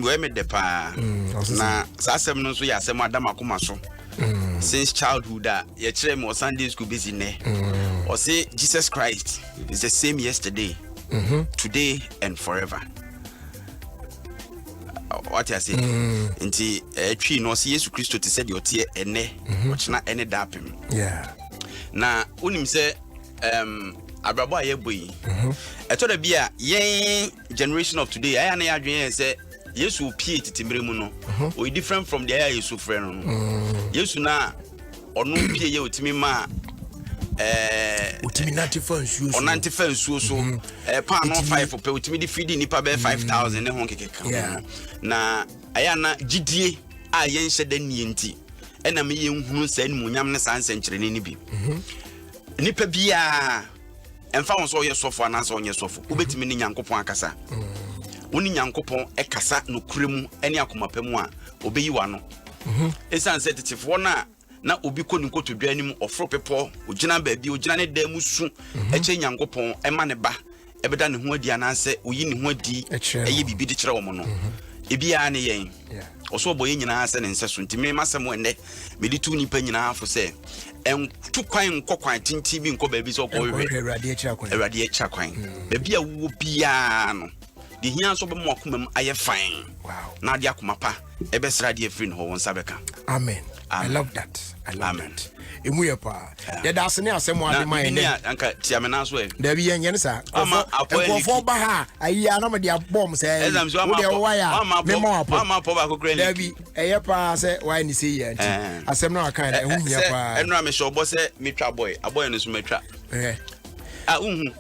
we me de pa na sasem no so ya asem adam akoma so since childhood ye kire me Sunday school busy ne or say Jesus Christ is the same yesterday today and forever. What I say nti twi no say Jesus Christ to say the otie ene ochina ene dapem na unim say abrabo aye boyi eto da bia yen generation of today aya na adwen say Yesu pie titimire mu no o different from the aya Yesu friend no Yesu na ono pie ye otimi ma otimi nantifa nsuo so pa no 5 pe otimi di feed nipa be 5000 ne ho kekeka na aya na gidie a yen hyeda nie nti ena me yen hunu sa ni munyam ne sanse nkyere ne bi nipa bia emfa won so ye sofo anansa onye sofo obetimi ni nyankopon akasa woni nyankopon ekasa no kuremu ene akomapam a obeyi wa no esan sensitive na obi konu kotodwa anim ofro pepo ogina baabi ogina ne da musu eche nyankopon ema ne ba ebeda ne ho adi ananse oyi ne ho adi eye bibi de kire wo no ebia ne yen oso oboye nyina ase ne nseso ntime masem ene medi tu nipa nyina afo se tu kwan nkokwan tinti bi nko baabi so ko we erade chakwan baabi a wo bia no the here so be mo akomam aye fine na de akomapa ebesra de free no ho won sabeka. Amen. I love that. That. Emuye pa. De da se ne asemo ade man ne anka tiamena so e. Da bi yen se for ba ha ayi ana me de abom se. Wo de waya me mo apo. Mama po ba kokre ni. Da bi eye pa se why ni se ye anti. Asem na aka da ehu nya pa. Enra me sho bo se me twa boy. Aboy no so me twa.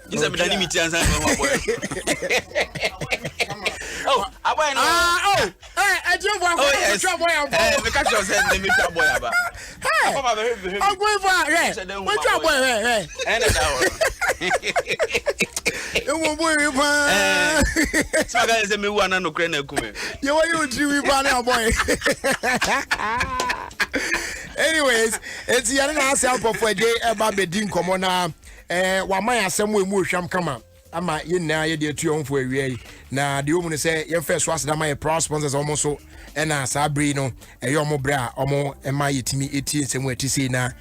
This me dani miti ansan me boy. Oh, aboy no. I do want to try boy am. Because you said me twa boy aba. Hey. I'm going for we try boy hey. And You won't boy pa. So guys say me wu ana no kre na kume. You want you to we pa na boy. Anyways, it's yana na ase apofo ade eba bedin komo na wa man asem we mu hwam kama ama ye na ye de atuomfo awie na de omu ne se ye first was da my proud sponsors almost so na sabri no ye omo bra omo ema yetimi eti nsemu etisi na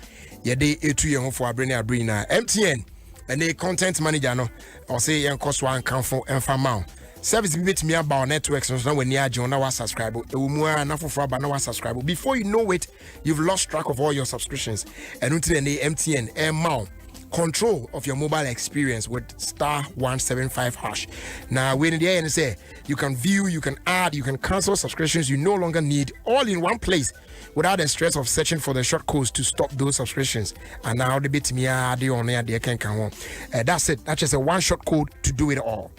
ye de etu ye hofo abre na abre na MTN and content manager no or say ye nkoso ankanfo emfa maw service bi betimi about networks so na wani age na wa subscribe ewumu na fofo aba na wa subscribe before you know it you've lost track of all your subscriptions and until the MTN maw control of your mobile experience with *175#. Now, when the end say you can view, you can add, you can cancel subscriptions you no longer need, all in one place, without the stress of searching for the short codes to stop those subscriptions. And now the bit me on there, they can come on. That's it. That's just a one short code to do it all.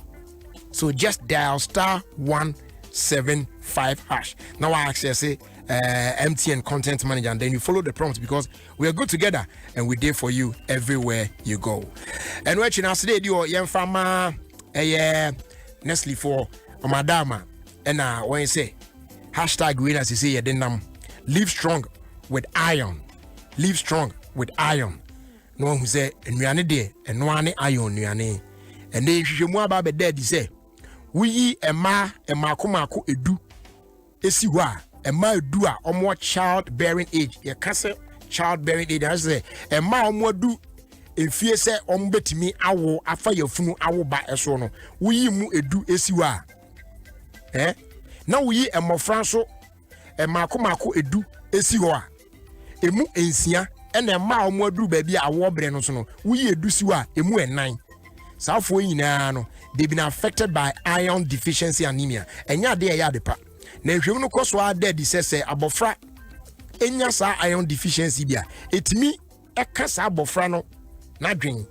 So just dial *175#. Now I actually say MTN content manager, and then you follow the prompts because we are good together and we're there for you everywhere you go. And what you now today do young farmer Nestle for Madama and when you say #green as you say then live strong with iron. Live strong with iron. No one who say nnuane de and one iron nnuane. And then you mo about be dead say we ema komako edu esi wa ema edu a omo child bearing age ye kase child bearing age as say ema omo du efie se omo betimi awo afa yafunu awo ba eso no we mu edu esi wa na we emofran so ema komako edu esi ho a emu ensia ena ema omo adu ba bi awo bre no so no we edu si wa emu enan safo nyina no they've been affected by iron deficiency anemia enya de ya de pa na hwem no koso ade di sese abofra enya sa iron deficiency bia etimi eka sa abofra no na dwen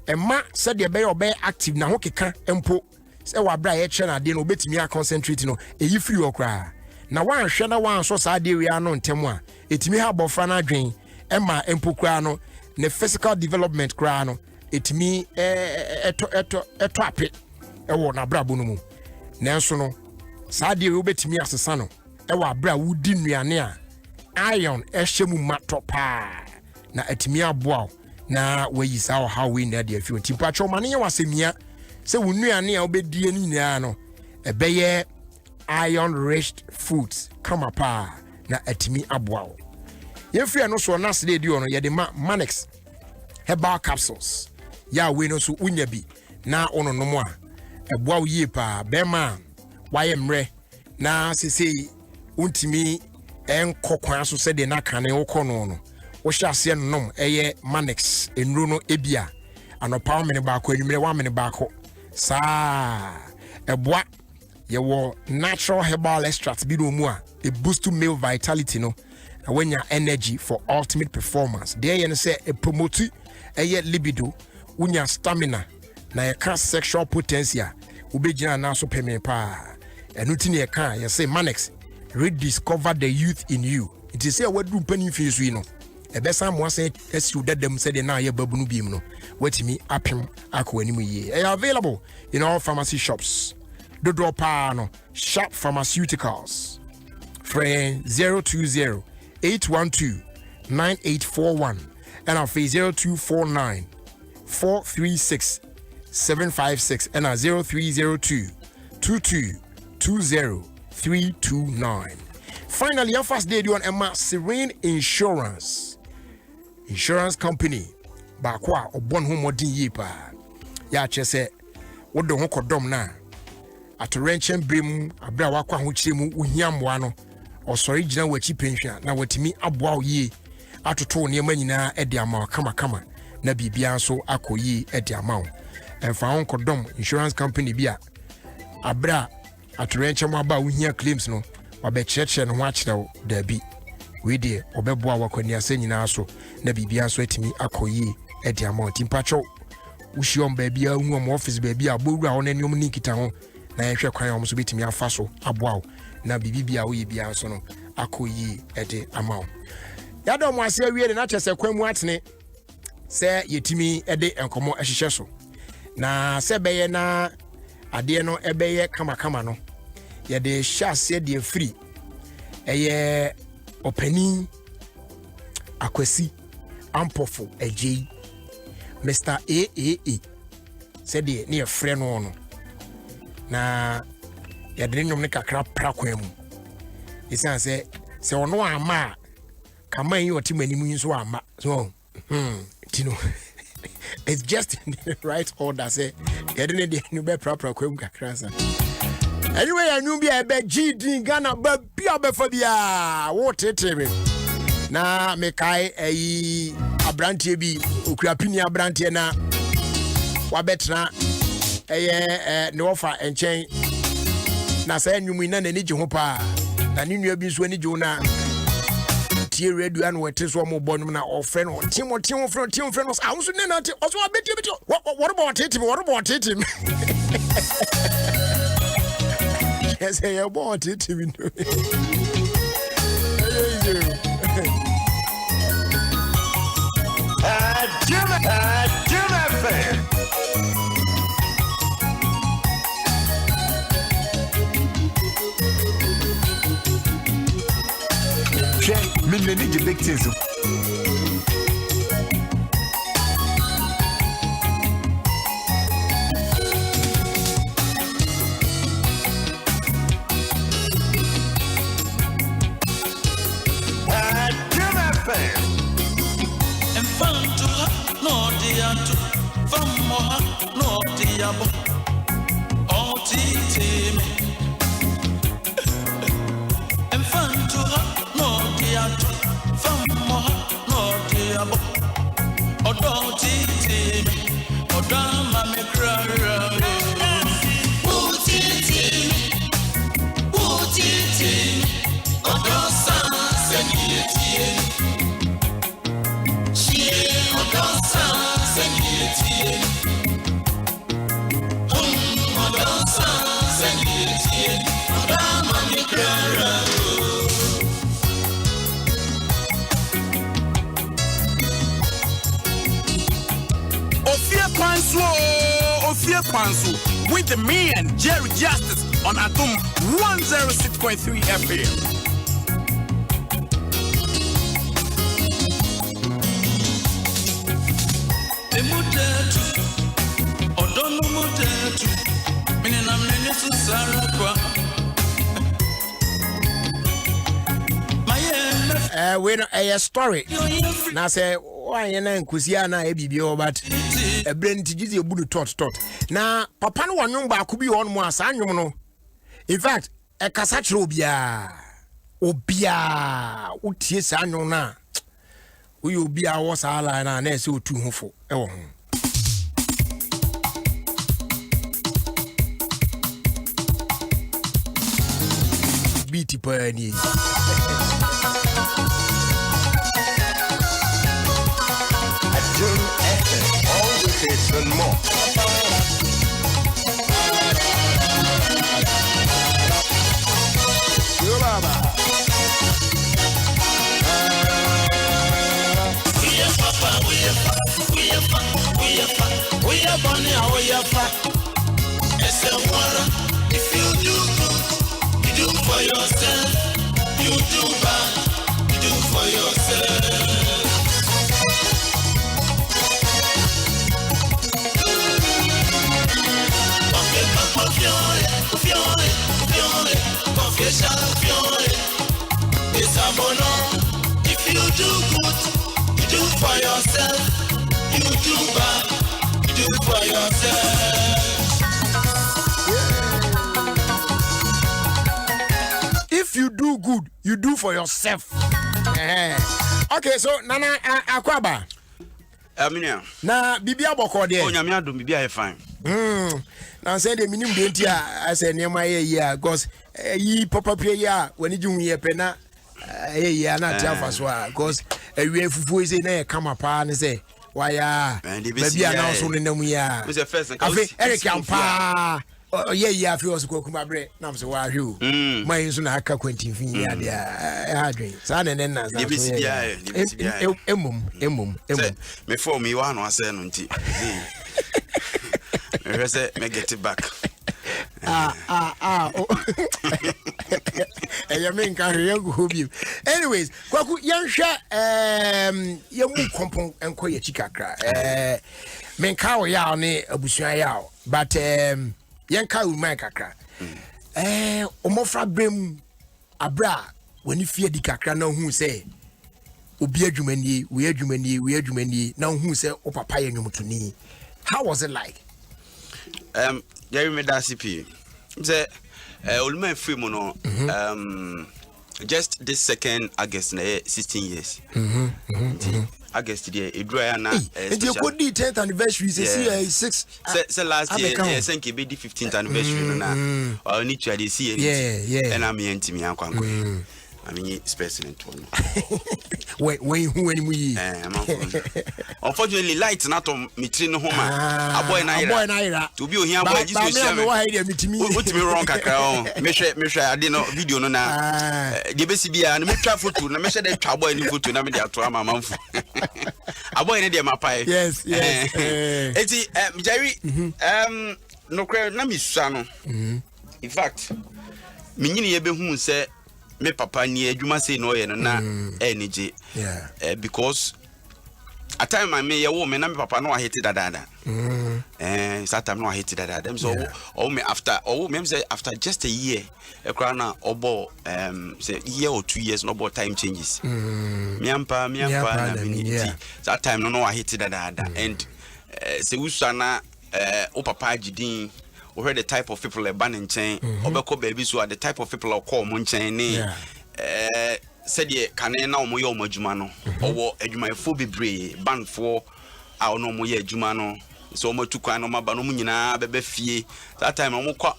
ema se de be obey active na ho keka empo se wa bra ye che na de no obetimi a concentrate no eyi free okra na wan hwe na wan so sa de wi ano ntemu a etimi ha abofra na dwen ema empo kra no ne physical development kra no etimi eto ape ewo na brabo no mu nanso no saa de obetimi asesa no ewo abra wudi nnuane a iron ehyemu matopa na etimi aboa na wayi saa how we na de afi tipa cho mane ye wasemia se wonnuane a obedie ni nyina no ebeye iron rich foods kama pa na atimi aboa. Ye free no so na se dey ono ye de Manex herbal capsules. Ya we no so unya bi na ono no mo a eboa wo yie pa be ma waye mre na sesei untimi enkokwan so se de na kane wo kono no wo hya ase nom eye Manex enru no ebia anopa mene ba ko anwumre wa mene ba ko sa eboa ye wo natural herbal extract bi no mu a e boost male vitality no when your energy for ultimate performance there you say a promote a libido unya stamina na your sexual potential ubejina na so peme pa enuti ne ka you say Manex rediscover the youth in you it is say what do pani fees we no e be sam mo say esu dadam say na ye babunu biem no watimi apem akwanimu ye available in all pharmacy shops dodo pa no Sharp Pharmaceuticals friend 020 812-9841 and our phase 0249-436-756 and our 0302-2220-329. Finally, our first day on Emma Serene Insurance Company. Bakwa obon ho modin yipa. Ya chese wodo ho kodom na atorenchen brim abra wakwa ho chiremu uhiamwa no osori gina wachi penhwa na watimi aboa yi atoto ne manyina ede ama kama na bibia so akoyi ede ama wo emfa ho kodom insurance company bia abra atorenche mo aba uhia claims no wabecheche no ho akyerew da bi we de obeboa wakwani ase nyina so na bibia so atimi akoyi ede ama timpacho ushiom baabia hu am office baabia abowura ho na niom ni kita ho na yehwe kwan am so betimi afa so aboa na bibibia wo yebia so no akoyi ede ama ya do mo ase awie de na chese kwamu atene se yetimi ede enkomo ahihye so na se beye na ade no ebeye kama no ye de hyase de free eye opani akwasi ampofo agei Mr. AAA said the near friend no na ya de nyom ne kakra prakwan mu isan say ono ama kama yi otimani mu nso ama so tino it's just in the right order say ya de ne de nu be prakwan mu kakra sa anyway anu bi e be GD Ghana ba bia be fa bia wo tetere na me kai ayi abrantie bi okuapini abrantie na wabetra ne ofa enchen na say nwumu na nani je ho pa na ne nua bi so ani je ho na tie radio an wete so mo bonum na ofre no timo friend no ah so ne na te so abeti what about it yes hey about it no Jim FM. Me need the big things. With me and Jerry Justice on Atom 106.3 FM. we no a story na say why na nkusia na e bibio but e brain tigize obudu tot na papa no wonwom ba ko bi won mu asa nwom no in fact e kasa kire obia utie sa nwom na uyi obia wo sa ala na na se otu hofo e wo ho biti pani all the hits and more. Yo, Baba. We are funny, how we are fat. If you do good, you do for yourself. You do bad, you do for yourself. If you do good, you do for yourself. You do bad, you do for yourself. If you do good, you do for yourself. Okay, so Nana Akwaba. Na bibia boko de. Oh, nyame adom bibia e fine. Now say the minimum denti I say near my year because yi papa pray ya when you ye pena eh na tell so because we fufu is na come up and say why baby na so nenam ya. Who's the first? Eric Ampa. Oh yeah fi was kokuma bre na so wa hwe o. My so na aka kwantin fin ya de ha dwen. Sa na na na. Emum. Me for me wa no ase no nti. Me say me get it back. Anyways, kwaku yansha yamu kompon enko ye chikakra. Menka wo ya ne abusua ya but yanka wo man kakra. Omofra brem abra wani fie di kakra na hu say obi adwumani we adwumani na hu say o papa ye nwomtoni. How was it like? Jerry Medasipi. Say Olman free mono just this second August 16 years. August the Edroya na you could the 10th anniversary say 6 say last year think be the 15th anniversary na or need to see it and I'm ntimi ankwanko I mean specimen to wait who any unfortunately light not on mitri no homa aboy na to be ohia boy Jesus share me what me wrong kakra on me hwe ade no video no na de besi bia na me twa photo na me hwe de twa boy ni photo na me de ato ama manfo aboy ne de mapai yes eti Jerry no kra na me sua no in fact me nyine ye behu se me papa ni adwuma say no ye no na energy because at time I me ye wo me na me papa no hit dadada that time no hit dadada so o me after o me say after just a year e kra na obo say year or 2 years no bo time changes me ampa na that time no hit dadada and say usana o papa gidin we heard the type of people ban chain obeko baby so the type of people call mo chain ni said ye kan na omo ye omo adwuma no owo adwumayefo bebre banfo a ono omo ye adwuma no so omo tukwan no maba no nyina bebe fie that time omo kọ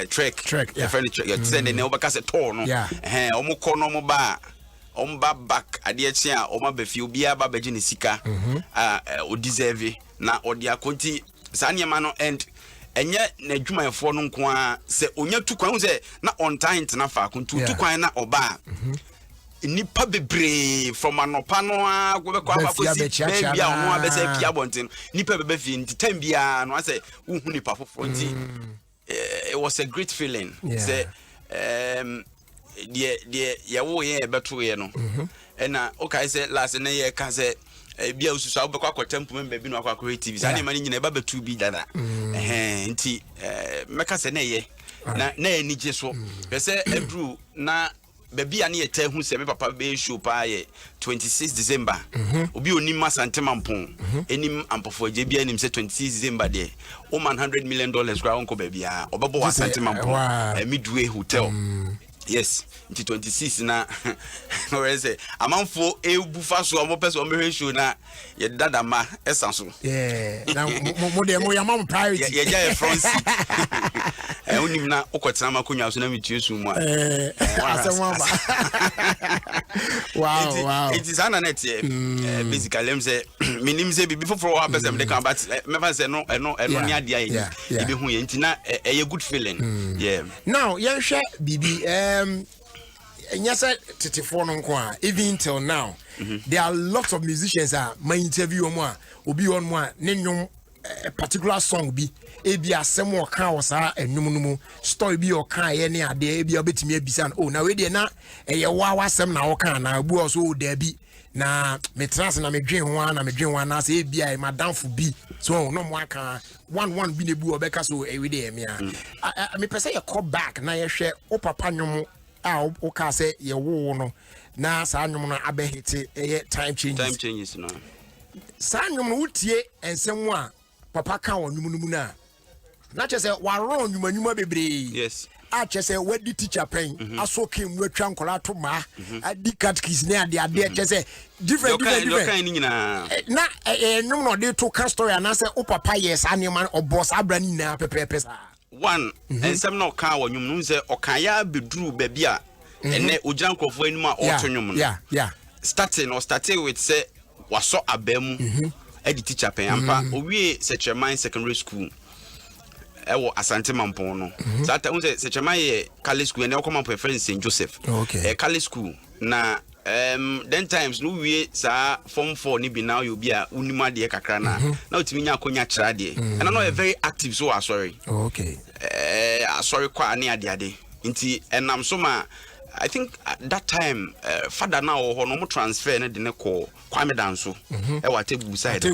trek the friend trek you send ne obeka se tour no omo kọ no omo ba back ade achi a omo ba fie obi aba baji ne sika o deserve na odi akonti sanyema no end enye na adwumayefo no nko a se onya tukwan se na on time na fa akontu tukwan na oba nipa bebre from anopa no a go be kwa akosi bia ho abese pia bonten nipa bebe fie ntitam bia no ase uhu nipa foforo nti it was a great feeling say ye wo ye beto ye no na okay say last na ye ka say bia ususu abekwa kwatempu member bi no akwa TV sa na mani nyina eba betu bi dada nti meka se na ye na enije so pese edru na baby ani ete hu se me papa be show pa ye 26 December obi oni masante mampon enim ampofo agye bia nim se 26 December de o man $100 million kra onko baby a obebo wasante mampon Midway Hotel yes into 26 na no say amanfo ebufa so omo person omo show na ye dada ma esanso na mo de mo ya mam priority ye ja front seat unim na okotena makonya so na mitiesu mu a asemwa ba wow it is an net basically em say minim say bibi foforo wa person dey come but me fa say no ni ade ayi e be hu ye ntina a good feeling yeah now yen hwe bibi nyasa tetefor no nko a even till now there are lots of musicians my interview omo a obi on mo a ne nwom a particular song bi ebi asem o kan wosa enum numu story bi o kan ye ne ade ebi obetimi abisa oh na we de na eye wa wasem na wo kan na abu o so da bi na me trans na me dwen ho na se ebi ai madamfo bi so no mo aka one bi ne bu obeka so we de me a me pese ye call back na ye hwe o papa nwom a o ka se ye wo no na sa nwom no abehite eye time changes no sa nwom no utie ensem a papa kan wonum na chese wa ron nyuma bebre yes a chese wadi teacher pen asoke mu atwa nkola to ma adi catechis ne ade chese different na nyum no de to ka story na se o papa yes anima oboss abrani na pepepe one ensem no kan wonum no se okan ya beduru baby a ene ogira nkofo anum a oto nyum no yeah starting with say waso abemu edi teacher pen ampa owie Secheman secondary school ewo Asante Mampon no that unse Secheman ye college school and come up friend St Joseph college school na then times no wie sa form 4 ni bi now you be a unima de kakra na utimi nya akonya kira de and I know very active so sorry sorry kwa ani ade nti enam so ma I think at that time father now no transfer na de ne ko Kwame Danso e wa Tebu side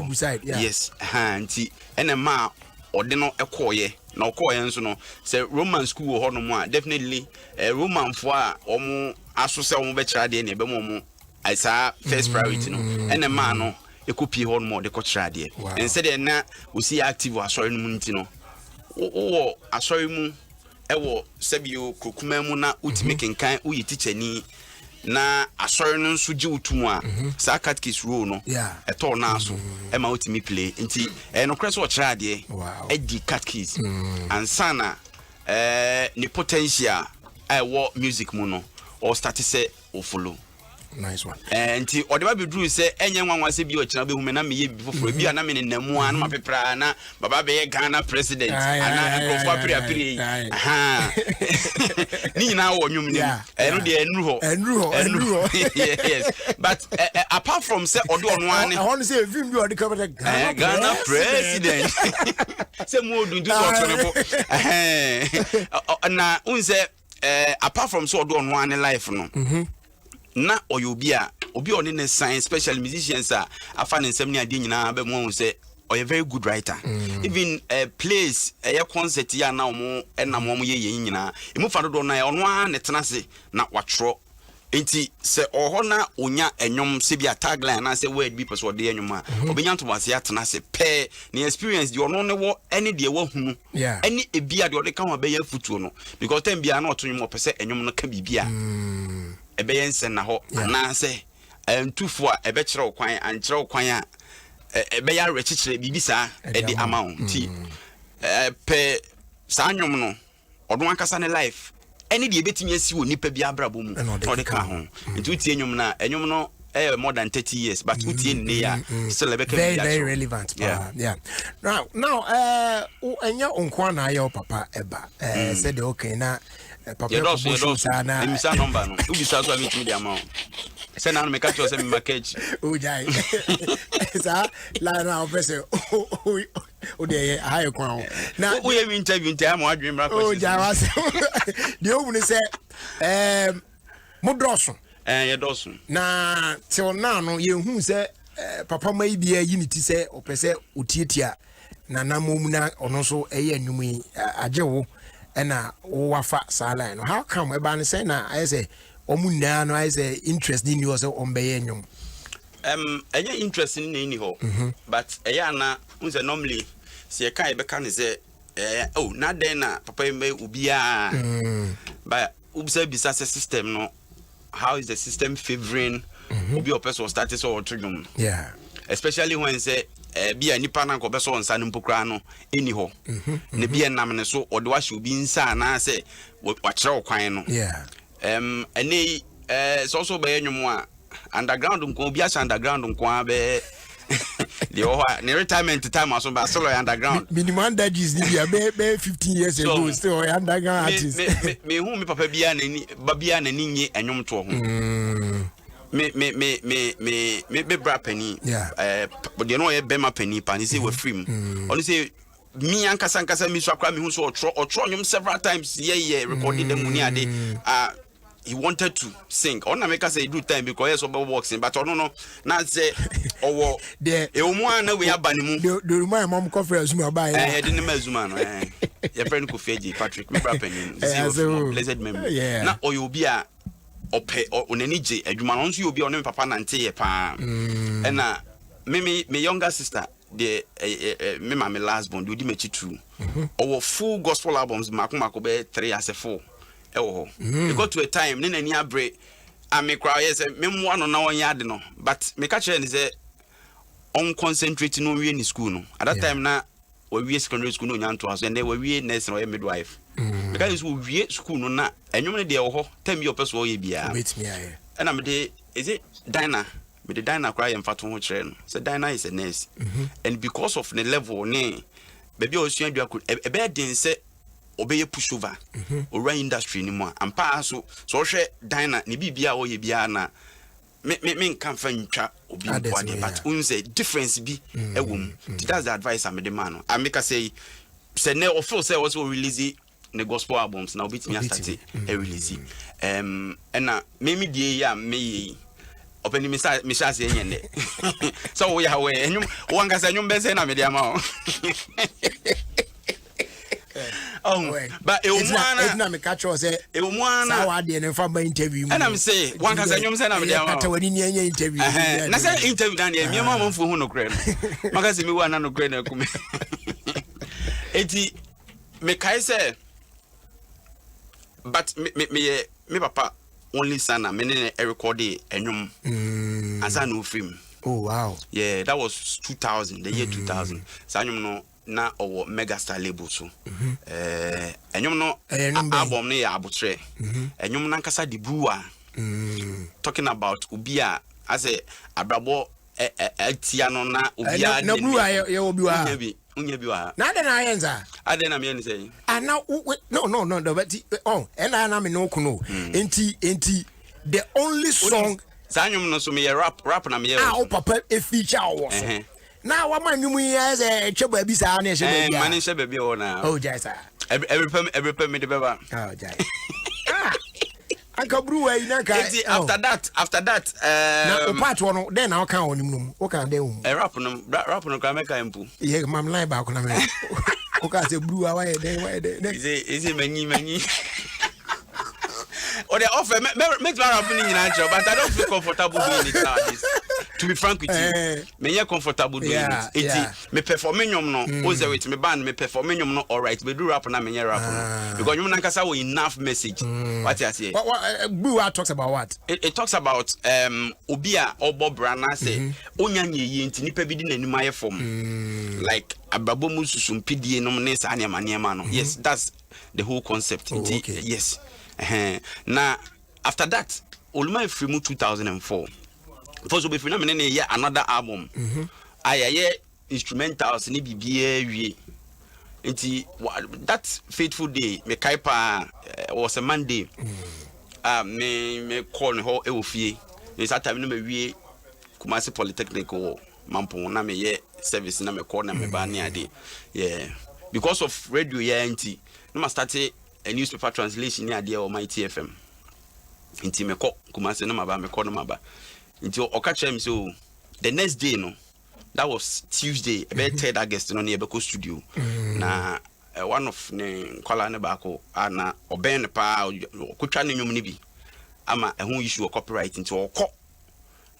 yes nti ene ma ode no ekoye na okoye nso no say Roman school ho no mo definitely Roman fo a omo aso se omo be kira de na be mo asa first priority no ene ma no ekopi ho no mo de ko kira de instead na we see active asori no nti no wo asori mu ewo sebio kokuma mu na ultimate kenkan uyi teacher ni na asori no nso gi utumu a sa catechis role no eto na so e ma ultimate play nti no kreso kira de edi catechis ansana ni potential ewo music mu no or start say o follow nice one nti odeba be dru say enye nwanwa se bi o kira be hu me na me ye bi foforo bi na me ne namu an ma pepra na baba be ye Ghana president ana go for apiri ni nyina wo nwum ni eno de enru ho yes but apart from say odo ono an I want to say film bi odi come Ghana president say mo do do so ne bo na unse apart from so odo ono an life no na obi oni ne science special musicians afa ne nsem ne ade nyina be mo say a very good writer even plays a concert ya na omo enam omo ye nyina emu fa do na ono a ne tenase na watro enti se oho na onya enwom se bia tagline na se word bi person de enwom a obenya to wase atenase pe ne experience di ono ne wo ene de wa hunu ene ebia de ode kan wa be ya futuo no because time bia na oto nwom opese enwom no ka bibia ebe yensen na ho ananse entufo a ebe kire okwan ankire okwan a ebe ya rechichire bibisa edi amount ti pe sanwom no odon akasa ne life eni de betimi asi wo nipa bi abrabo mu ode ka ho nti utie nwom na enwom no more than 30 years but utie ne ya still ebe very relevant yeah now enya onkwa na ya papa eba said okay na papa sana emisa number no ubisa so amit media amount say na no make sure say me package ujai sa la na office o de high kwa na we have interview time mo adwen bra ko ujai was de o bunu say modroso ye doso na till now no ye hu say papa mai bia unity say opese otietia na namomu na ono so eye anwum yi ajewo ena wafa sala no how come eba ne say na I say omu na no I say interest in you so on be nyom any interest in any ho but na unse normally see kai be kan say oh na den na papa me ubia but ubisa bisa system no how is the system favoring obi o person start so otudum yeah especially when say bia nipa na ko be so nsa mpokra no eni ho ne bia nam ne so ode wa hye obi nsa na say wa kire okwan no yeah ene so so be enwum a underground nko obi a underground nko a be the ne retirement time aso ba solo underground minimum degrees ni bia be 15 years ago still underground artist me hu me papa bia na ni ba bia na ni nye enwum to ho me be bra penny but you know e be ma penny pan say we free only say me ankasa me so akra me hu so otro nyum several times yeah recording them money ade he wanted to sing on make us say do time because yes over boxing but no na say owo the e omu an we abani mu the my mom conference zuma ba de ne mazuma no your friend ko feji Patrick me bra penny blessed memory na oyobi a ope onanije adwuma no nso obi onem papa nante ye pa na me younger sister the me my last born do di mechi true our full gospel albums makoma be 3 as a 4 it got to a time ne nani abre me cry yes me mo no na won yade no but me ka chere ni say on concentrate no we in school no at that time na we secondary school no nyanto aso and we nurse no midwife because we school no na enwom ne de wo time your person ye bia wait me aye and am de is it Dinah me the Dinah cry em fato ho kire no so Dinah is a nurse and because of the level ne baby o sua dua e be den say obeye push over ora industry ni mo ampa so hwe Dinah ne bibia wo ye bia na me nkan fa ntwa obi body but unse difference bi ewom that's the advice am the man I make say ne of say was release the gospel albums now bit me start e release and na me die ya me open me say nyende so we are we enyum wanga say enyum be say na me dia ma but it's not me catch us say na wa de ne fa ba interview and I'm say wanga say enyum say na me dia ma kata wani ni interview na say interview dan e me ma mfu hu no kre no maka say me wa na no kre na kume eti me kai say but me papa only son na me ne record enyum asa no film oh wow yeah that was 2000 the year 2000 so enyum no na owo megastar label so enyum no album ne ya abotre enyum na nkasa de brewer talking about ubia as a abrabo etia no na ubia na brewer ye obi wa unya bi wa na de na yenza ade na me ni say no but and na me no kuno enti the only song sanyum no so me rap na me o papa e feature wo so na wa man nyum yi as e tweba bi sa na e she ba man she ba bi o na oh jai sir every pem me de beba oh jai anka brewer yi na ka after that na o part one then na o kan onim no o kan den o rap no ka make am pu ye mam line ba ko na me o ka say brewer why dey is it many or the offer make my rap ni nyina but I don't feel comfortable doing it nowadays to be frank with you me yeah comfortable doing it me performing nyom no o say with me band me performing nyom no all right we do rap na me yeah rap no because nyom na nkasa we enough message what you say what brewer talks about what it talks about obi a obo brana say onya nyeye nti nipa bi di nanim aye form like abrabo mu susumpidie no ne sa anema no yes that's the whole concept yes now after that Oluma Efrimu 2004 first we free na me ne another album ayaye instrumentals ni bibia wie nti that fateful day me kaipa was a Monday me call ho e ofie this time no me wie Kumasi Polytechnic o Mampong na me ye service na me call na me ba ni ade yeah because of radio ya nti no ma start a newspaper translation near the Almighty FM. Inti me ko Kumasi na maba me ko na maba. Inti o catch him so the next day no that was Tuesday about 3rd August no near Beko studio. Na one of ne kwala ne ba ko ana oben pa ko twa ne nwum ne bi. ama ɛho issue of copyright nti ɔkɔ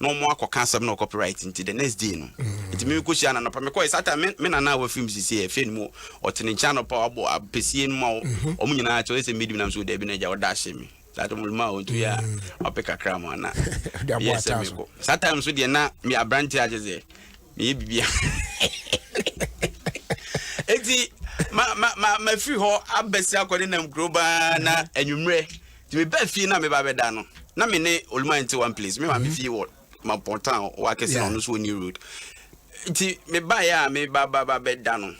no more cancel no copyright into the next day no it me ko sia na no pa me ko sata me na na wa film sisi e fe ni mo otene channel pa abo apesie no ma o mu nyina cho se medium na so da bi na ja o da hye me that mo ma o to ya opeka kram na yes me ko sata me so de na me abranti ageze me bibia eti ma free ho abesi akode na mkroba na anwumre ti me ba fie na me ba beda no na me ne oluma into one place me ma me fie what my portal wa kese on so new road ti me ba ya me ba beda no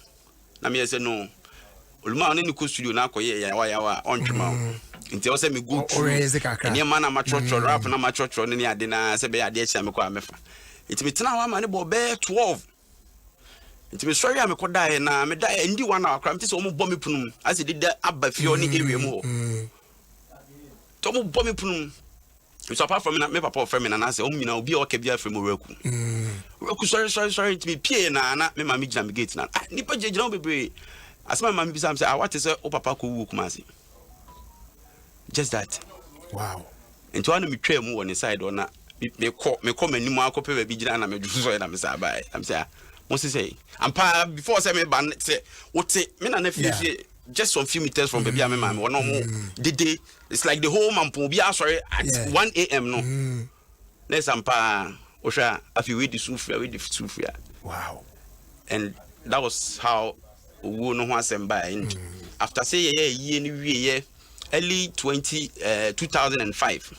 na me say no oluma on ni ko studio na akoye ya wa ontwema nti o say me go ni ma na ma trotro rap na ma trotro ni ade na se be ade echa me ko amefa nti me tena wa ma ne bo be 12 nti me sorry am ko dae na me dae ndi one hour kram ti se o mo bo me punum ase dida aba fie oni area mu to mo bo me punum so apart from me papa friend me na say o nyina obi o ka bia frem oraku oraku sorry to be pie na me ma me gina me gate na nipa jejina o bebre asema ma me bisa am say what is o papa ko wu kuma say just that wow into one me twa mu on side on na me ko mani mu akope ba bi gina na me dwu so na me say bye am say Must say, and before say me ban say, what say, me na just some few meters from baby, I'm one no more. The day it's like the whole man be sorry at 1 a.m. No, let's ampa Osha. If you wait the Sufia, wow, and that was how we know what I'm by. And after say year early 2005,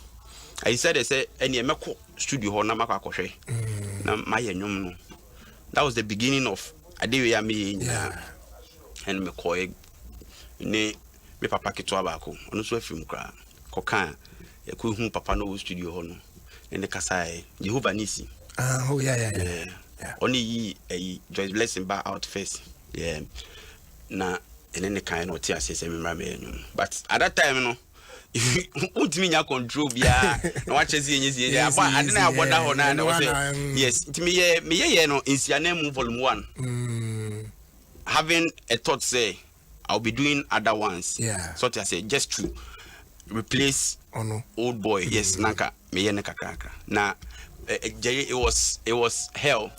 I said I say any meko studio ho na mako akoshe na maye nyom no. That was the beginning of Adewe me and me koy ne me papa keto abako ono so afim kra kokan ya ko hu papa no studio ho no ne kasai Jehovah Nisi oh yeah only yi Joyce Blessing ba out first na ene kan no ti asese me mra me nyum but at that time no ultimate nya control bia na wa chezi enyezi aba ade na aboda ho na na say yes me ye no Insianem volume 1 having a thought say I'll be doing other ones so I say just to replace old boy yes nanka me ye ne kakra na it was hell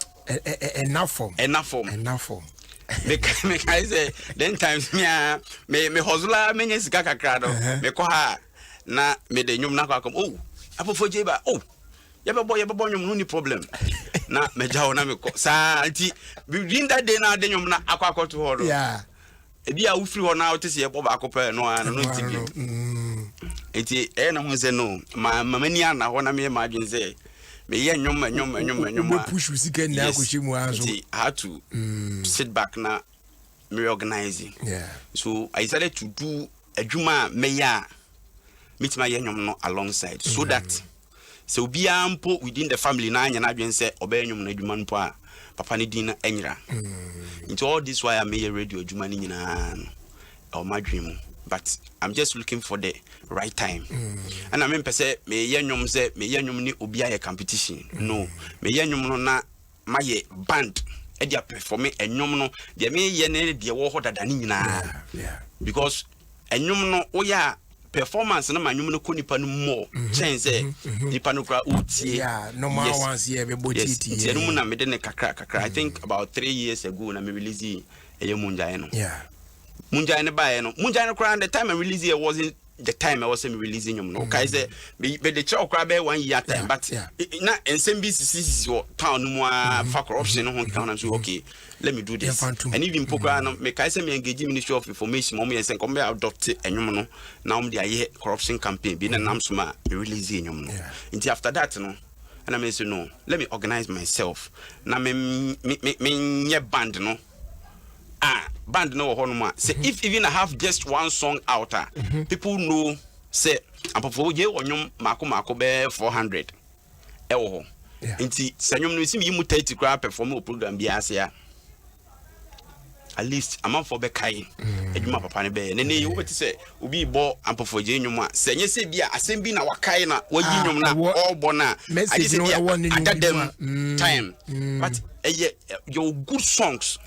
enough form me I say then times me hozula me nyesika kakra do me ko ha na me de nyum na kwa kom oh apofo jeba oh yebebo nyum no ni problem na me jawo na me ko sa anti within that day na de nyum na akwa to ho do ebi a ufiri ho na o tese yebo ba akopɛ no an no tibi enti na ho se no mamani ana ho na me ma adwen se me ye nyom push usika na akoshi mu anso I had to sit back na me organizing so I decided to do adwuma me ya meet my nyom no alongside so that so obi ampo within the family na anya na adwen se obey nyom na adwuma mpo a papa ne din na enyira into all this why I made a radio adwuma ni nyina o my dream but I'm just looking for the right time and I mean say me ye nyom ni obi aye competition no me ye nyom no na my band e dia perform enyom no de me ye ne de wo ho dada ni nyina because enyom no wo ya performance na manyum no ko nipa no more chance nipa no kra utie normal ones here be botiti tie no na me de ne kakra I think about 3 years ago na me release e munjae no munjae ne bae no munjae no kra the time I release it wasn't the time I was releasing him no kai say be the chow kra be 1 year time but na nsmbc town no for corruption no kan na so okay let me do this and even program no me kai say me engage Ministry of Information mo me say come be adopt enyum no na om dey corruption campaign be na nam so ma me release enyum no until after that no and I say no let me organize myself na me nye band no band no ho no ma say if even I have just one song out people know say ampofo je onyum mako be 400 e wo ho nti sanyum no sim yi mu 30 kra perform program bi ase ya at least amount for be kai eduma papa ne be ne yi wo beti say obi bo ampofo je nyum a senye se bi a asem bi na wakai na wayi nyum na all bona I just at them time but your good songs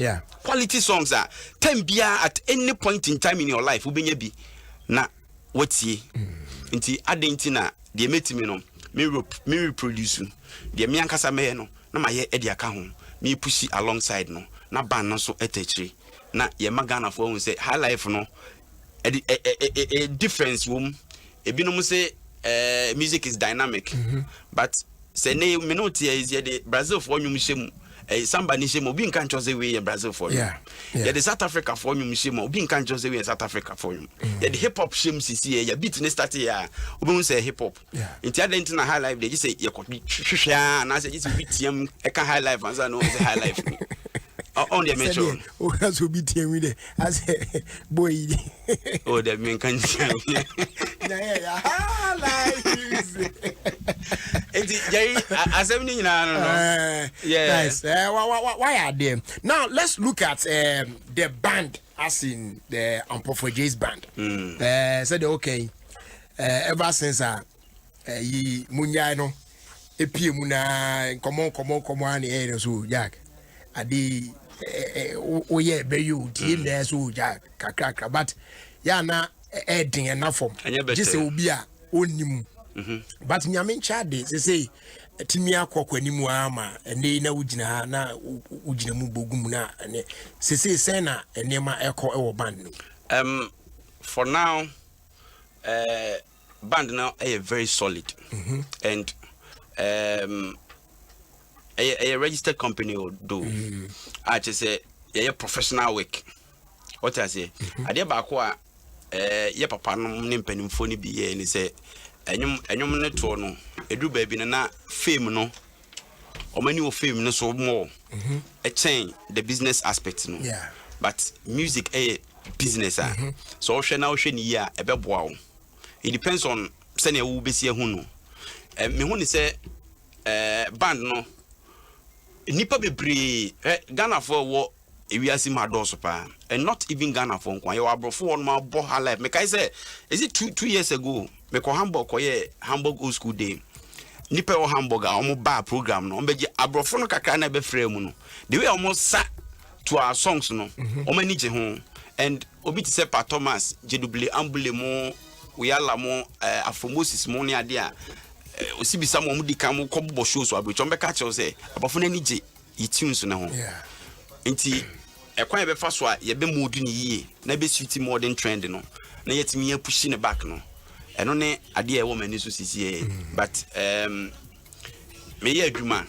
quality songs are 10 bia at any point in time in your life ubenya bi na watie nti adentina the meti me no me reproduce the me ankasa me no na ma ye edi aka ho me push alongside no na ban no so etachiri na ye magana for hu say high life no a difference wom ebinom say music is dynamic but say ne me no tie is the Brazil for nyum shemu somebody shemu obi nkan chose we Brazil for yeah the South Africa for nyum shemu obi nkan chose we South Africa for nyum the hip hop shemu sisi ya beat ne start ya obi say hip hop inti adent na high life they just say ye ko hwehwea na say just beat yam e ka high life and say no say high life on the metro o has to beat him with as boy oh the men can yeah Jerry, assembly no. Yeah. Nice. Why are they? Now let's look at the band, as in the Ampofo J's band. Said okay. Ever since ye munya no, epi muna come on here so Jack. Adi oh yeah, be you deal there so Jack kakra but ya na heading enough form. Just say obi a onimu. But nyame nchade say timia kwakwa nimu ama ene na ugina na ugina mu bogum na ene say na enema eko e wo band for now band now are very solid and a registered company will do I just say yeah professional work what I say ade ba ko a ye papa no ne mpanimfo ni bi ye ni say enyum ne to no edu ba bi na fame no o mani o fame no so more a chain the business aspect no but music business so hwe na hwe ni ya ebeboa wo it depends on sene wo besie hu no me hu ni say band no nipa bebre Ghana for wo ewiase ma doso pa and not even Ghana for nkwa you abrofo one ma bo ha life me kai say is it 2 years ago me ko Hamburg ko ye Hamburg old school day nipa o Hamburg a omo ba program no ombeji abrofo no kakra na be frame mu no the way omo sa to our songs no omo ni je ho and obi ti say Pa Thomas jedubile ambule mo uyala mo afomosis mo ni ade a osibisa mo di kan mo kobo shows so abro chombe ka che say abrofo na ni je yitunes na ho nti ekwan ye be fa so a ye be modu ni yie na be suit modern trend no na yetimi ya push ne back no eno ne ade e wo mani so sisi but me ye adwuma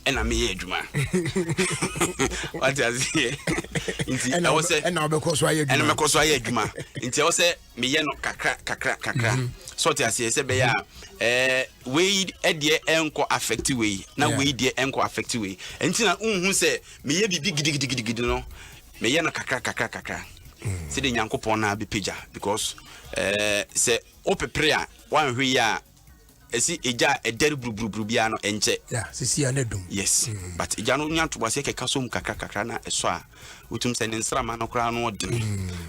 ena me ye adwuma what you say nti I was say ena obekọ so aye adwuma ena mekọ so aye adwuma nti I was say me ye no kakra so what you say be ya we e de enko affect we na we de enko affect we nti na unhu say me ye bibi gidigidi no me ye no kakra say de nyankopon na be pagya because say opepre a wan hwe ya esi eja edere brubru bia no enche sisi anadum yes but eja no nyanto base keka so mu kakra na eso a utum se ne nsrama no kra no odene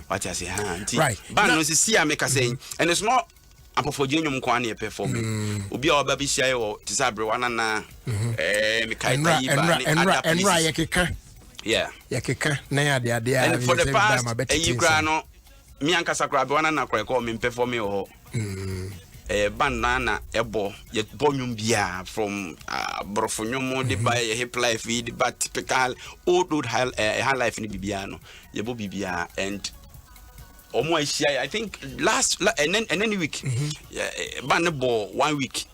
what you say nti ban no sisi a meka say and it's not Ampofo Jnyum kwa na perform obi a oba bi hia yo tisabre wana na mekai tayi ba ni enra yekeka yekeka na ya de and for the past ayikra no mi ankasa kra be wana na kra ko me perform yo band na ebo ye bonyum bia from brofonyum de by hip life the but typical old high life ni bibia no ye bo bibia and omo ahia I think last and then week band bo 1 week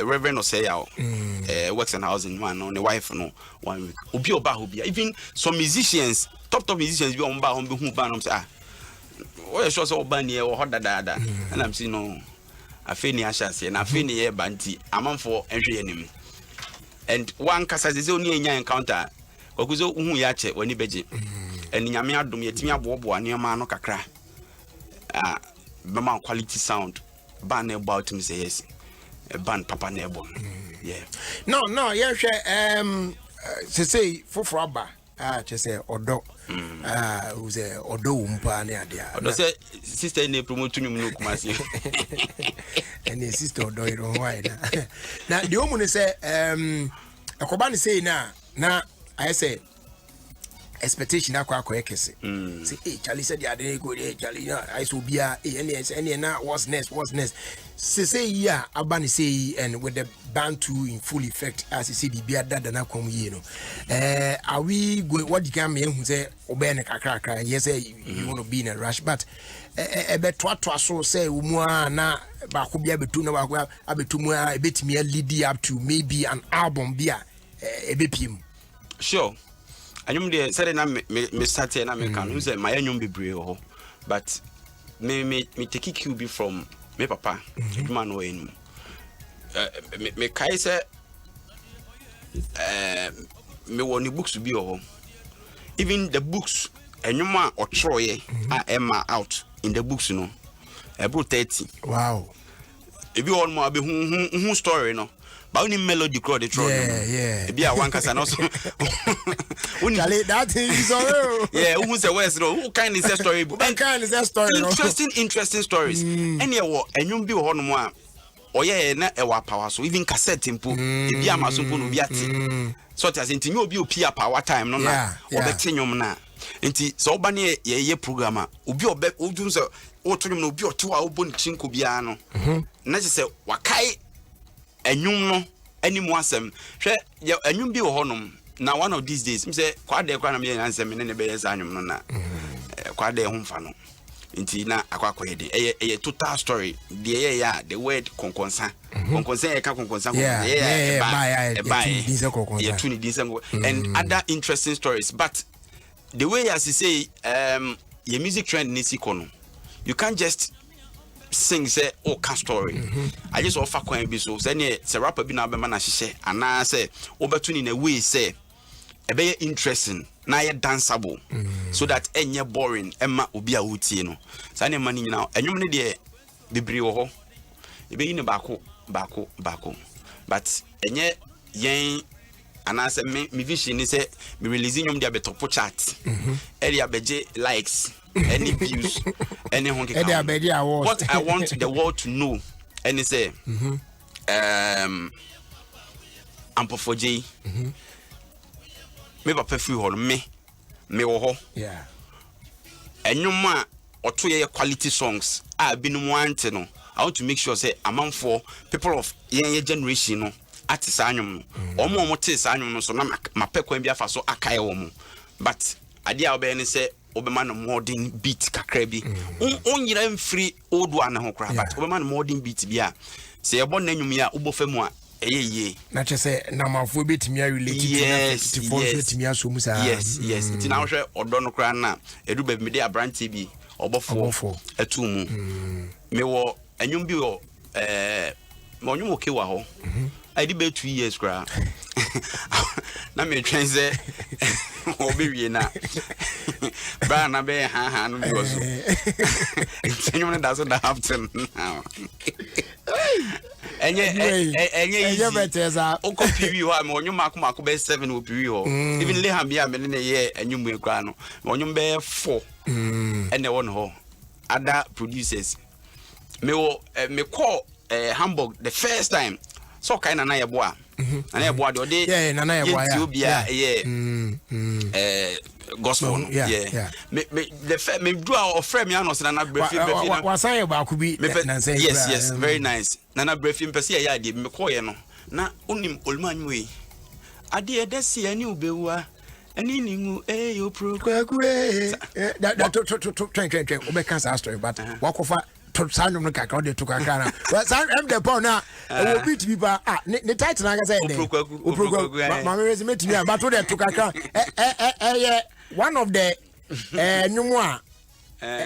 Reverend Oseyao works in housing man on the wife no 1 week obi oba hobia even some musicians top musicians bi on ba on be hu band on say we sure say oba ne e ho dada and I'm saying no afeni ashase na afeni ye banti amanfo enhwe yanim and one kasa ze oni enya encounter kwakuzo hu ya che wani beje en nyame adom yetimi abobo anema no kakra bema quality sound ban about me say yes ban papa na ebo yeah no yeah hwe say foforo aba say odo who say odo umpa na ade odo say sister ne promote nyum no kumasi and the sister odo iro why na the omu ne say akoba ne say na I say expectation akwa ekese say Charlie said the ade go Charlie I so bia any na what's next say yeah abani say and with the band two in full effect as you say be ada na kom yi no are we going what you can me who say obey na kakra yes you want to be in a rush but ebe to so say umu na ba ko bia betu na ba ko abetu mu a ebetimi lead up to maybe an album bia ebepiem sure anyum de say na me start na me kan say my anyum bebre ho but me take QB from me papa eduma no enu me kai say me woni books bi ho even the books anyum a otroye a out in the books no about 30 wow if you want more be who story no but only melody crowd the throne yeah be a one case and also Charlie that is so yeah who say west no who kind is story book kind is story interesting stories any enyum bi ho no mo a oye na e wa power so even cassette impo e bi amaso mpo no bi ati so that nti nyo obi opia power time no na obetenyum na nti so oba ne ye program a obi obe odun so otonyum na obi oto a obon chinko bia no na se wakai enyum no animu asem hwe enyum bi wo honom na one of these days me say kwade kwa na me ansem ne be yes anyum no na kwade ho mfa no nti na akwakoyede eye total story the ya the word konkonsa e ka konkonsa and other interesting stories but the way as you say your music trend nisi kono you can't just sing say ka story I just offer kwan bi so say ne say rapper bi na be na hyehyɛ ana say obetu ni na way say e be interesting na ye danceable so that enye boring emma obi a wotie no say ne ma ni nyina enwom ne de bibiri wo ho e be yin baako but enye yen ana say me vision ni say me release nyom de abetop chart area beje likes any views any honky what I want the world to know and say Ampofoje me papa free hall me wo ho yeah enyuma oto ye quality songs a binum ante no I want to make sure say among for people of your generation no ati sanyum omo te sanyum no so na mapekwan bi afa so akaye wo mu but ade a obe ni say obema no modern beat kakra bi onyira mfiri old one ho kra but obema no modern beat bi a say e bon nanyum ya ubofa mu a eyeye na che say na mafo betimi relate to for betimi aso mu sa yes ti na hwe odo no kra na edu ba mi de abrante bi obofo atu mu me wo anyum bi wo mo nyum oke wa ho I did be 2 years kra na me twenze obi wie na ba na be ha no bi so anyum na da so da happen now enye beteza o copy ho am onyum akoma be 7 o piri ho even leham bia me ne ye anyum e kra no onyum be 4 ene won ho other producers me call Hamburg the first time so kind na yeboa na yeboa de na yeboa gospel me me do our friend me anos na brefi wasan ba ku bi na say yes very nice na brefi mpese ya de me call ye no na onim olmanwe ade e desi ani ubewa ani ningu yo pro kwakwe that to obeka sa story but wakofa to sanyum no kakra de to kakra na san em de pon na wo beat bi ba ne title na ga say de oprogu ma me resume timi ba to de to kakra one of the nyumu a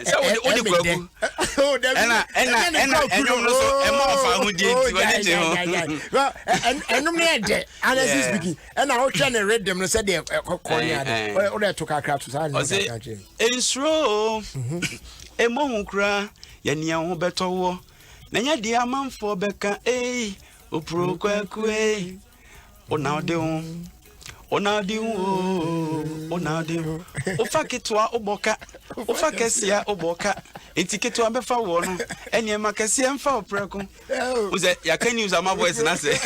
so odi kwaku ena enyum no so e ma ofa hu di wani je ho enum ne de honestly speaking ena o hwe ne rhythm no said de konya de o de to kakra to sa ne kakra je ensro emo hu kra yania ho betowo na nya dia amanfo beka opro kwaku onade ofa ketwa oboka ofa kesia oboka enti ketwa befa wo no ene ma kesia mfa opreko uze ya can use my voice na say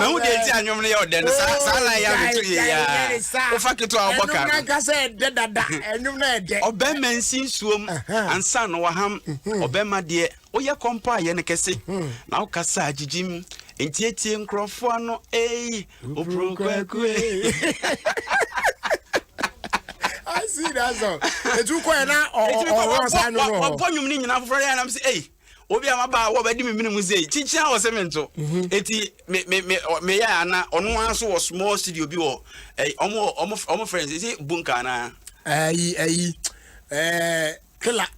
na wo de ti anwom ne ye odem sa la ya betu ye ya o fa keto a oboka no ka say de dada enwom na de obema nsin suom ansa no waham obema de oye kompa ye ne kese na wo kasa agigim enti nkrofo ano oprokwaku I see that song. Etu ko na o san no. Wo ponwum ni nyina foforo ya na say obi amaba wo bedi me minimu say chichia wo semento eti me ya na ono anso wo small studio bi wo omo friends say bunka na killer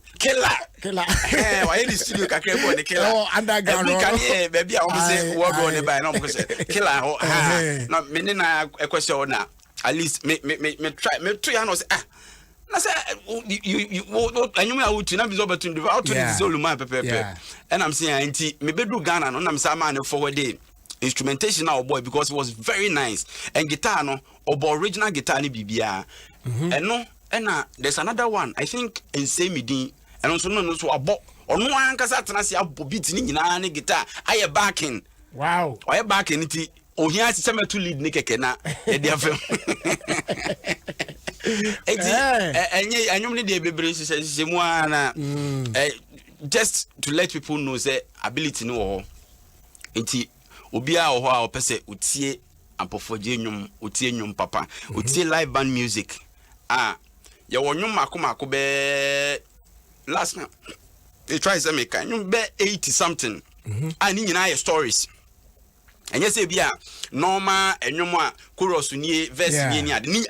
why the studio kakre bo the killer oh underground bunka baby a omo say wo go ne by na omo say killer ho na me ni na question na at least me try and say na say you anyum na wutu na bizo betun do out to the zolu man pepe and I'm saying anti me bedu Ghana no na me say man forward day instrumentation now boy because it was very nice and guitar no obo original guitar ni bibia and no and there's another one I think in same din and also no so abo ono ankasa tena se abo beat ni nyina ni guitar aye backing wow aye backing ti ohia se metu lead ni keke na e dia fam enye anyum ni de bebre se mu ana just to let people know say ability no ho enti obi a ho a opese utie ampofoje nyum utie nyum papa utie live band music ye wo nyum makomako be last night they try say make nyum be 80 something ani nyina ye stories enye say bia normal enyum a chorus ni verse ni ad ni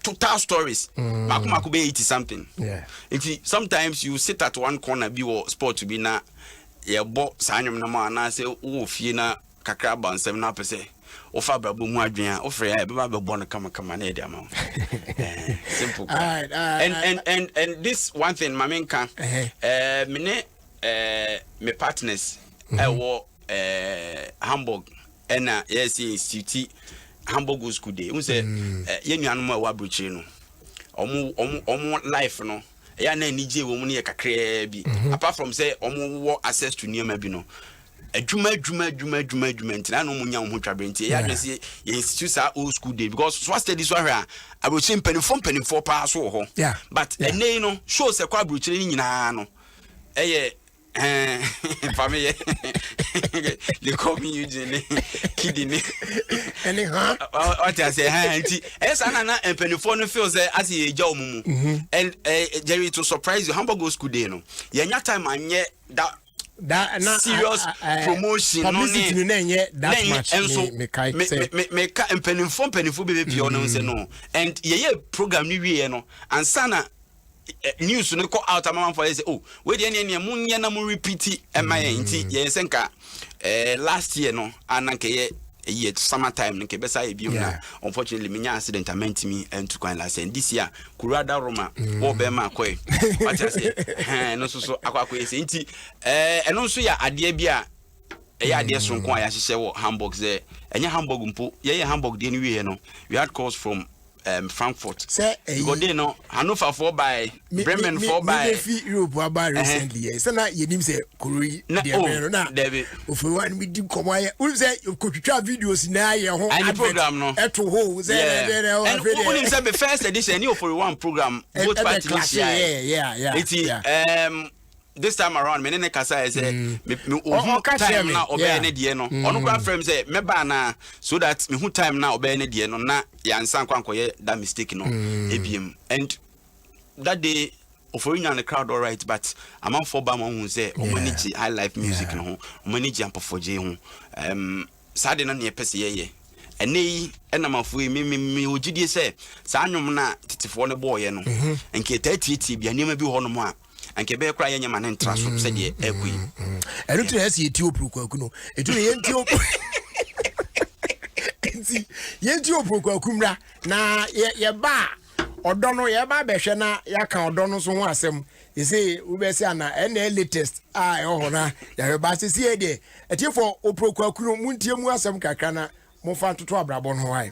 total stories makomako be 80 something if sometimes you sit at one corner be or sport to be na ye bo sanyum na ma na say wo fie na kakra bansem na pese o fa brabo mu adwen o frɛ ya be ba be bo no kama na e dia ma simple and this one thing mama nka me partners wo Hamburg ena yes institute Hamburg school day we say ye nuanom a wa brochire no omo life no ya na nije wo mu ne kakra bi apart from say omo wo access to niema bi no adwuma ntina no munya ho twabrenti ya dwese ye institute sa old school day because so study so hwe a abrochire penifo pa so ho but enei no show se kwa abrochire nyina no family they call me Eugene kidding anyhow what I say auntie sana na empenifo no feel say as ye ja omumu and Jerry to surprise you Hamburg school day no ye nya time anye that serious promotion publicity no nye that much me kai say me ka empenifo bebe pio no say no and ye program ni wie no and sana news no call out amam for say oh we dey ne munye na mu repeat my nti ye senka last year no ananke ye summer time nke besa e biom na unfortunately me nya accident amount me and kwan last and this year kurada roma wo be ma akoy what I say no so akwakoy say nti eno so ya ade bia ya ade sonko a ya hyehyɛ wo Hamburg say enye Hamburg mpo ye Hamburg de ni wie no we had calls from Frankfurt. Go there no. Hannover for by Bremen for by. Europe about recently. Yes, na yenim say Korea. Na David. If we want we do come here. We say you could try videos na ye ho. And program no. Eto ho say and we say the first edition you for one program both parties. Yeah. It's this time around me ne kasa say me time na obey ne de no ono kwa frame say me ba na so that me hu time na obey ne de no na ya nsan kwankoye that mistake no ebiem and that day oforinya the crowd all right but among for ba mo hu say o manage high life music no ho o manage ampofoje hu sade na ne pese ye enei enamafo me ogidie say sa anwom na titifo ne boye no enke tatieti bia niam bi ho no mo a anke be kra ye nyama ne ntra so se de ekui enu to ese yeti opurukwaku no etu ne yenti enti yenti opurukwaku mra na ye ba odo no ye ba behwe na ya ka odo no so ho asem you say we be say na na latest e ho na ya ba se sie de etifo opurukwaku no muntie mu asem kakra na mo fa toto abrabo no hai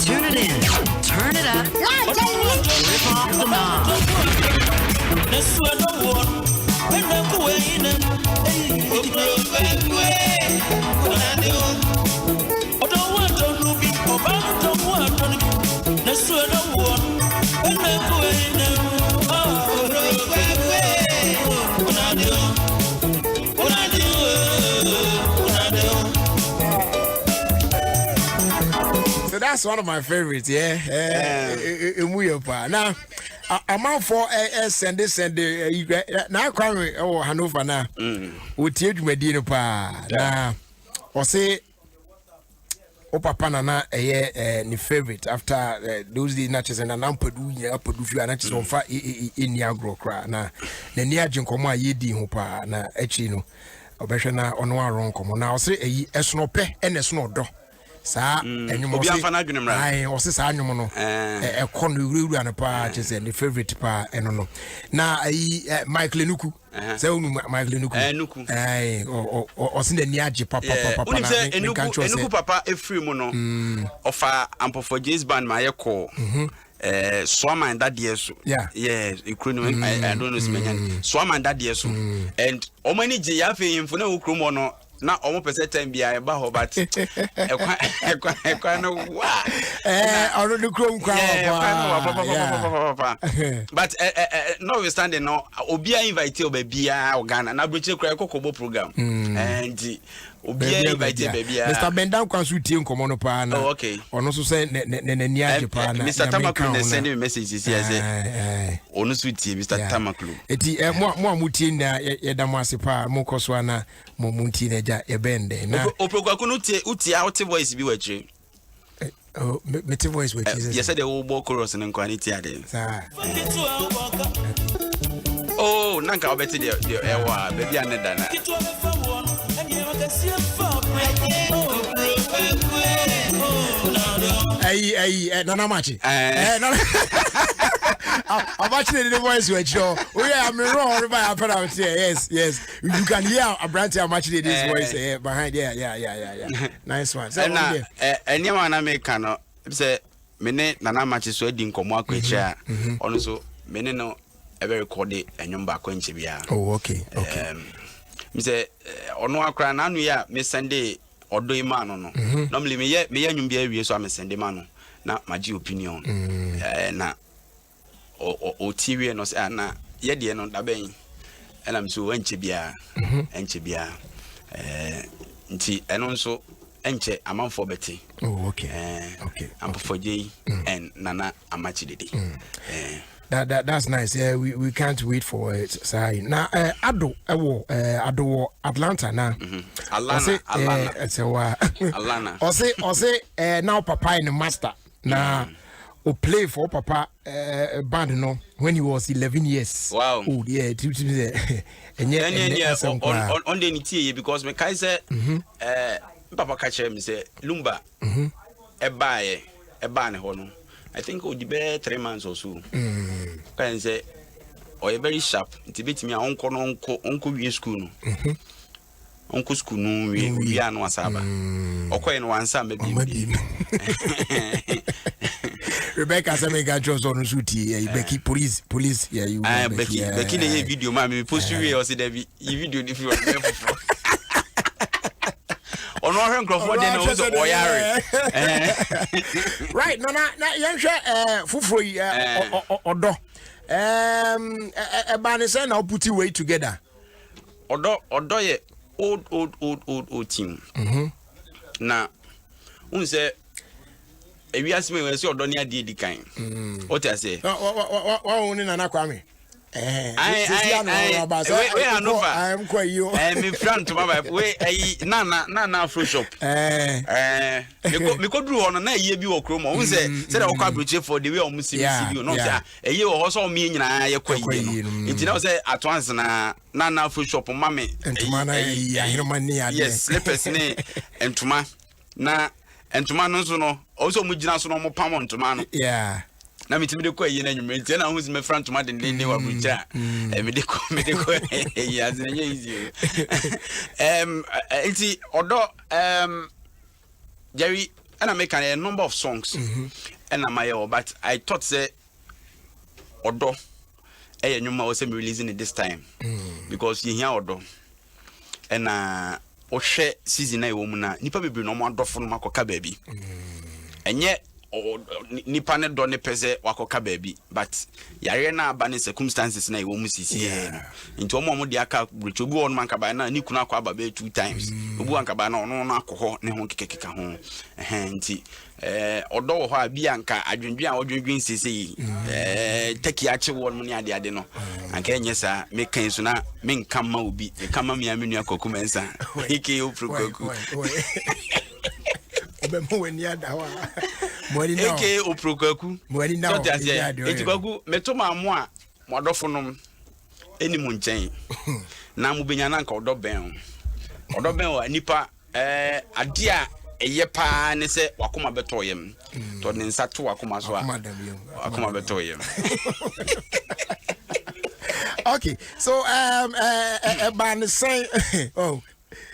Tune it in. Turn it up. Rip off the knob. So that's one of my favorites, yeah. Now, I'm out for send now Kwame or Hanover now. We teach Medina pa. Now, or say Papa Nana ni favorite after those days natches and an ampadu few natches on fire in Yagro cry. Now, the near Jinkoma Yedi Hopa na Echino. Obeshana on one wrong come now say a snope and a snow do. Sa enyumo ai o se sa anyumo no e kon wuru an pa chese the favorite pa eno no na ai Michael Enuku se unu Michael Enuku ai o se ni age papa na Enuku papa efri mu no ofa ampofo James band ma ye call Swaman that year so yeah ikrono I don't know smenya Swaman that year so and o mani je ya fe yimfo na ukromo no na omo pese time bia e ba ho but ekwa no wa already krom kwa but notwithstanding no obia invite obia Ghana na broche kra kokobo program and obia invite babia Mr. Bendan kwansu tie nkomo no pa na ono so say ne niaje pa na Mr. Tamaklu send me messages here say ono so tie Mr. Tamaklu eti mo amutie na yedam ase pa mo koso na mo muntie na ja ebende na oprokwaku no utie out voice bi wache mete voice with Jesus. Yes, the old chorus and quantity. Oh, Nanka, I'll bet you the air, baby, and Dana. Hey, Nana Machi. I'm actually the voice with you. Oh, yeah, I'm wrong. Yes. You can hear a branch. I'm actually this voice behind. Yeah. Nice one. So, anyone I make can say, Mene Nana Machi so din komo akwecha. Also, Mene no ever record it and yum back when Chibia. Oh, okay. Me say, ono akra na anu ya me Sunday odo ima no. Normally me ye nyumbia wie so am Sunday ma no. Na maji opinion. Na o TV no say na ye de no da ben. And I'm so enche bia. Nti eno nso enche amanfo beti. Oh, okay. I'm for J and Nana Amachididi. That's nice. Yeah, we can't wait for it. Sorry. Now, Ado Atlanta now. Alana. Or say now Papa in the master. Now o play for Papa band no when he was 11 years. Wow. Oh yeah, and yeah on the niti because me kai say Papa catch him say Lumba e ba ne ho no I think would be 3 months or so. Can say or very sharp. It's a bit me uncle we school. Uncle school no we are no asaba. Or in one sam maybe. Rebecca Samega Jones on Zuti, Becky police, yeah, you Becky the video, mammy, post you or see the video if you are there. On one Crawford, then also right, no, young Fufui or do. A banner now put you way together. Or do old team. Now, say, if you ask me, when you're done, I did the kind. What I say? What only Nanakwame? I am quite you. I am in front to my way. Nana fruit shop. We could do on a year be or chroma. Who said I'll come for the way of Missy. No, a year also mean I quite. It now say at once Nana fruit shop on mammy and to mana, yes, slippers and to ma na and to man also Mujina no palm to man. Yeah. Na me timi de ko yi na nyum ntia na hu si me front to madden den wa brucha me de ko ya zenye easy enti odo Jerry and I make a number of songs and am but I thought say odo nyuma was releasing it this time because you hear odo and o share season na wo mu na nipa bebre no mo adofo no makoka baabi enye nipa ne do ne pese wakoka baabi but yare na aba ne circumstances na ewo mu sisi nti omo de aka brecho bi won manka ba na ni kuna akwa aba be 2 times obu anka ba na ono no akoho ne ho kekeka ho nti odo wo ho abi anka adwendwe a odwendwen sisi taki ache won mu ne ade no anka enye sa me kan so na me nka ma obi me kama me amenu akoku mensa ike oprokoku Obemweni adawa eke oprokaku so that etikaku metoma amu a modofo nom eni mu nchen na mu benya na nka odoben o nipa ade a eye pa ne se wakoma betoyem to ne nsato wakoma so a wakoma betoyem. Okay, so ban say oh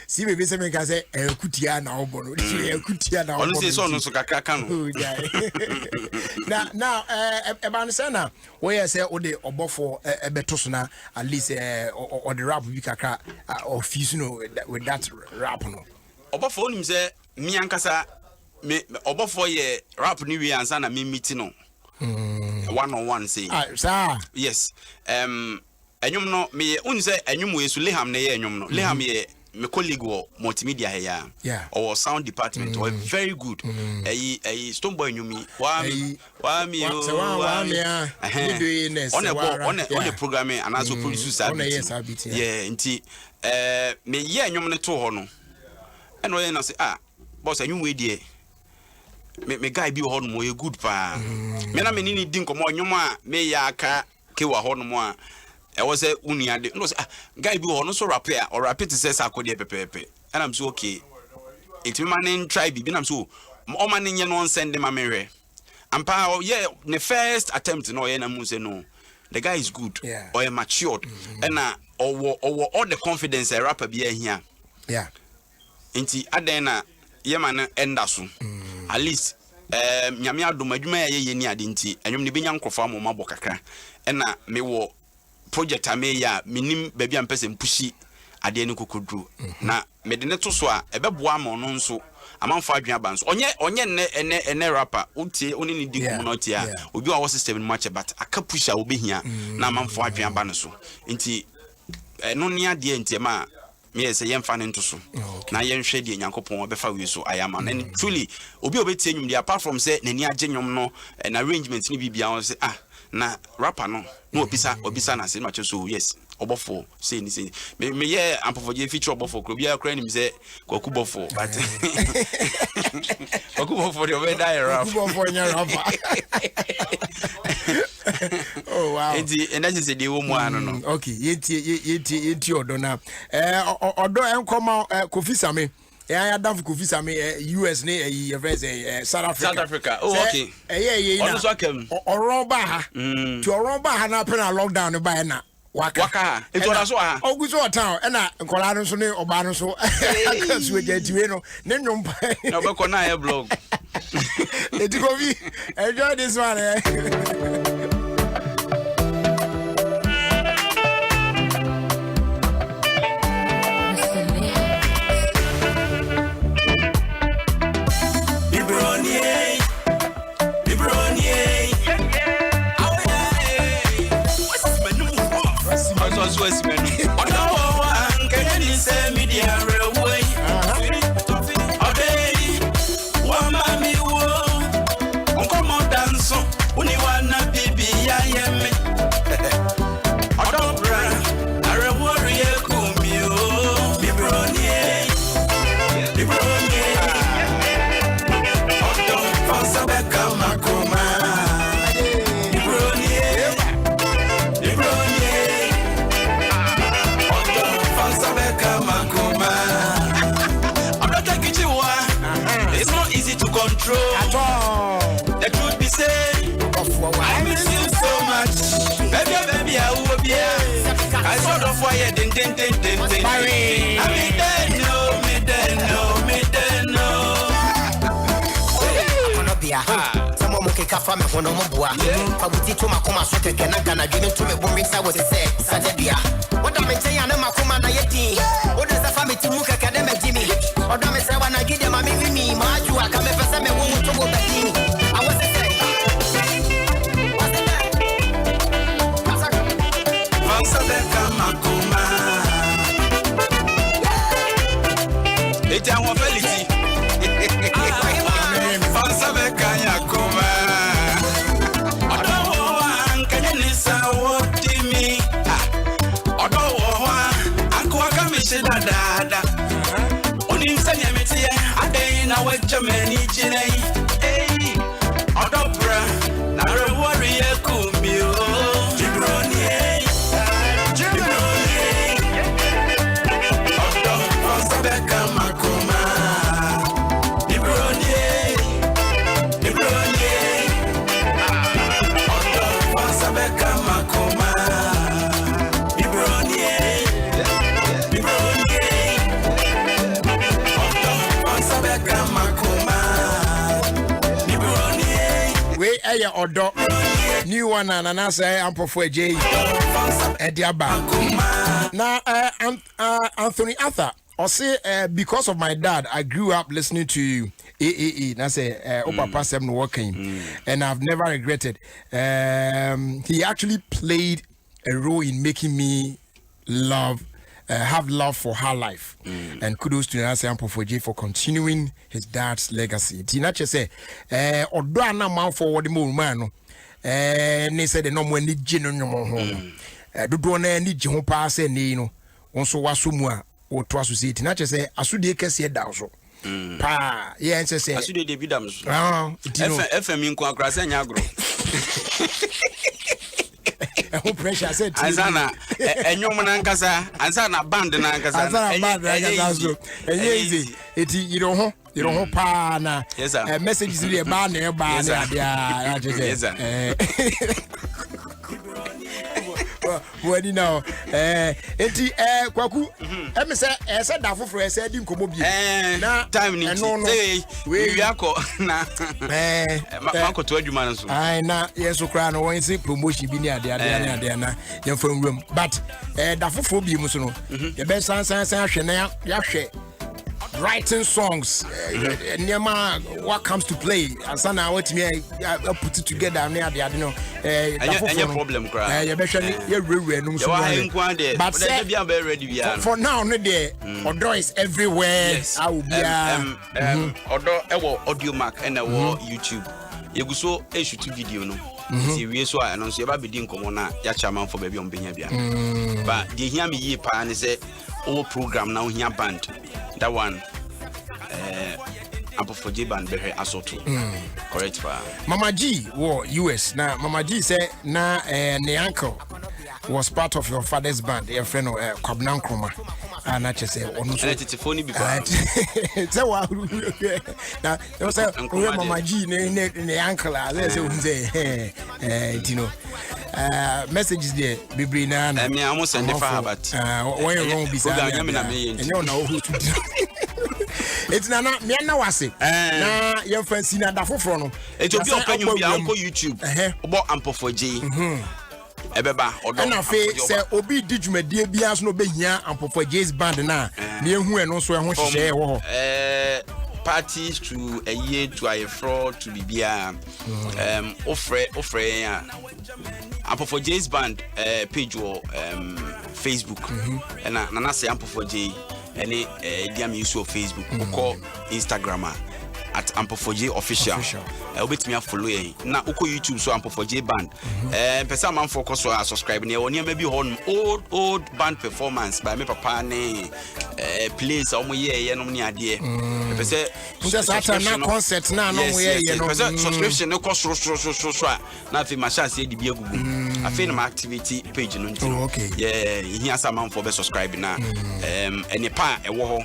see baby say me can say kutia na obono kutia na obono honestly so no so kakaka no now ban say na we say o de obofo ebeto so na at least or the rap bi kakra or fuse no with that rap no obofo onim say mi ankasa me obofo ye rap ni wi ansa na me meet no one on one say sir yes enyum no me un say enyum we su leham na ye enyum no leham ye my colleague or multimedia here or sound department or very good stone boy me on the programming and also produce nti me ye nyom ne to ho no and we na say boss anyum we die me guy bi ho no mo ye good pa me na me ni din komo nyom a me ya aka ke wa ho no mo a I was a uniade no guy be on so rap or rap it says akode pepepe and I'm so okay it man try be I'm so o man nye no send them amere ampa yeah the first attempt no yeah na mu say no the guy is good or matured and all the confidence a rapper be here nti aden na ye man enda so at least nyame adom adwuma ye ni ade nti enwom ne benya nkrofa mo mabo kakra and na me wo project ameya minim baby am person pushi ade ne kokodru na me de ne to so a ebeboa ma no nso amanfo adwen aba nso onye ne rapper utie oni ne di community a obi wa system no match but aka push a obehia na amanfo adwen aba no so nti no ne ade nti ma me yese yemfa ne nto so na yenhwe de nyankopon obefa wi so ayama and truly obi obetie nyum de apart from say nani age nyum no an arrangement ni bibia on say na rapper no obisa na say no so yes obofo say ni say me ye ampofoje feature obofo kro bia kra nim say kwaku bofo but kwaku bofo de obeda rap kwaku bofo nya rapper oh wow and that is the wo mu anu no okay yeti odo na odo enkoma Kofi Same Yeah, Danfo Kofi Same US ne friends South Africa. South Africa. Oh, okay. Also came. Oroba. To Oroba na pen lockdown no by na. Waka. It was so ah. Oguso town na nkola no so ne oba no so. Akasu agentiwe no. Ne nwom pa. Na be ko na e blog. Etikobi. Enjoy this one. West menu. Can you say media railway? Come on, dance. Only one baby, I am. Odobra, I warrior, Kumio, Bibronier, Odo, Fasabeka, Makoma, Bibronier. It's not easy to control at all. The truth be said, I miss you so much. Baby, I will be here. I sort of fire, din. I Someone can come from one of my to my coma so can I give it to me when I was say Saturday. What I'm saying, I'm a command. What is the family to look academic Jimmy? Or don't say when I give them a me, my you are coming for some woman to go back. I was saying, it's our ability. Dada Onim sanya metie adai na wacha mani chinai eh Odobra na rewari ekumio Jibroni Odo Osabeka Makoma Jibroni Odo Osabeka Makoma Aya Odo new one and anasa ampo for J Ediaba now Anthony Arthur I say because of my dad I grew up listening to AAE na say Papa Sem working and I've never regretted he actually played a role in making me have love for her life and kudos to Nancy Ampofoje for continuing his dad's legacy. Tina say odo ana man forward mo man ne said no mo ni gino no dodo na ni gi ho pa se ni no wonso waso mu a o to associate na say asudie kese da so pa ye nse say asudie de bidam so FM nko akra se nya agro who pressure said Azana enyom na nkasa Azana band na nkasa so easy eti you don't pa na messages dey ba na ba na dia what do you know eti kwaku me say da foforo say di nkomo bi na time ni we yakọ na mako to adwuma no so ai na yeso kra no won say promotion bi ni ade na ye from room but da foforo bi mu so no ye be san ahwe na ya hwe writing songs Nema what comes to play asana what me put it together na ade no any problem cry you be hwe ye rewe no so but say be ready bia for now no there odo is everywhere I will be odo ewo audio mark and ewo YouTube yeguso e shoot video no see we so I no so ye ba be di nkomo na ya chairman for baby on benya bia but the hear me ye pa ne say all program now here band that one Ampofoje band be asoto correct pa Mama G wo US na Mama G say na ne uncle was part of your father's band, your friend Kwabna Nkrumah. And I just say, "Oh no!" So what? Now they say, "Oh, Mama G, ne uncle." I say, you know, messages there. Be na. Me almost send the fire, but when you wrong, be sad. You know who to do. It's na me na wase. Na your friend Sina da foforo no. It will be open you be uncle YouTube. About Ampo4J. Ebeba odo. Na fe say obi di dwumadie bia so no be hia Ampo4J's band na. Na ehu eno so eho hye wo. Parties to a year to a fraud to bibia. Ofre Ampo4J's band page or Facebook. And na say Ampo4J any dia me use Facebook or Instagram at Ampo4J official. Obet me follow ye. Na uko YouTube so Ampo4J band. Person man focus so subscribe ne woni maybe on old band performance by me papa ne plays omo ye no ni ade. Person na concert na no ye no. Subscription no cost so na fi ma chance e di bi agugu. Afi na my activity page no nti. Okay. Yeah, here some man for be subscribe na any pa e wo ho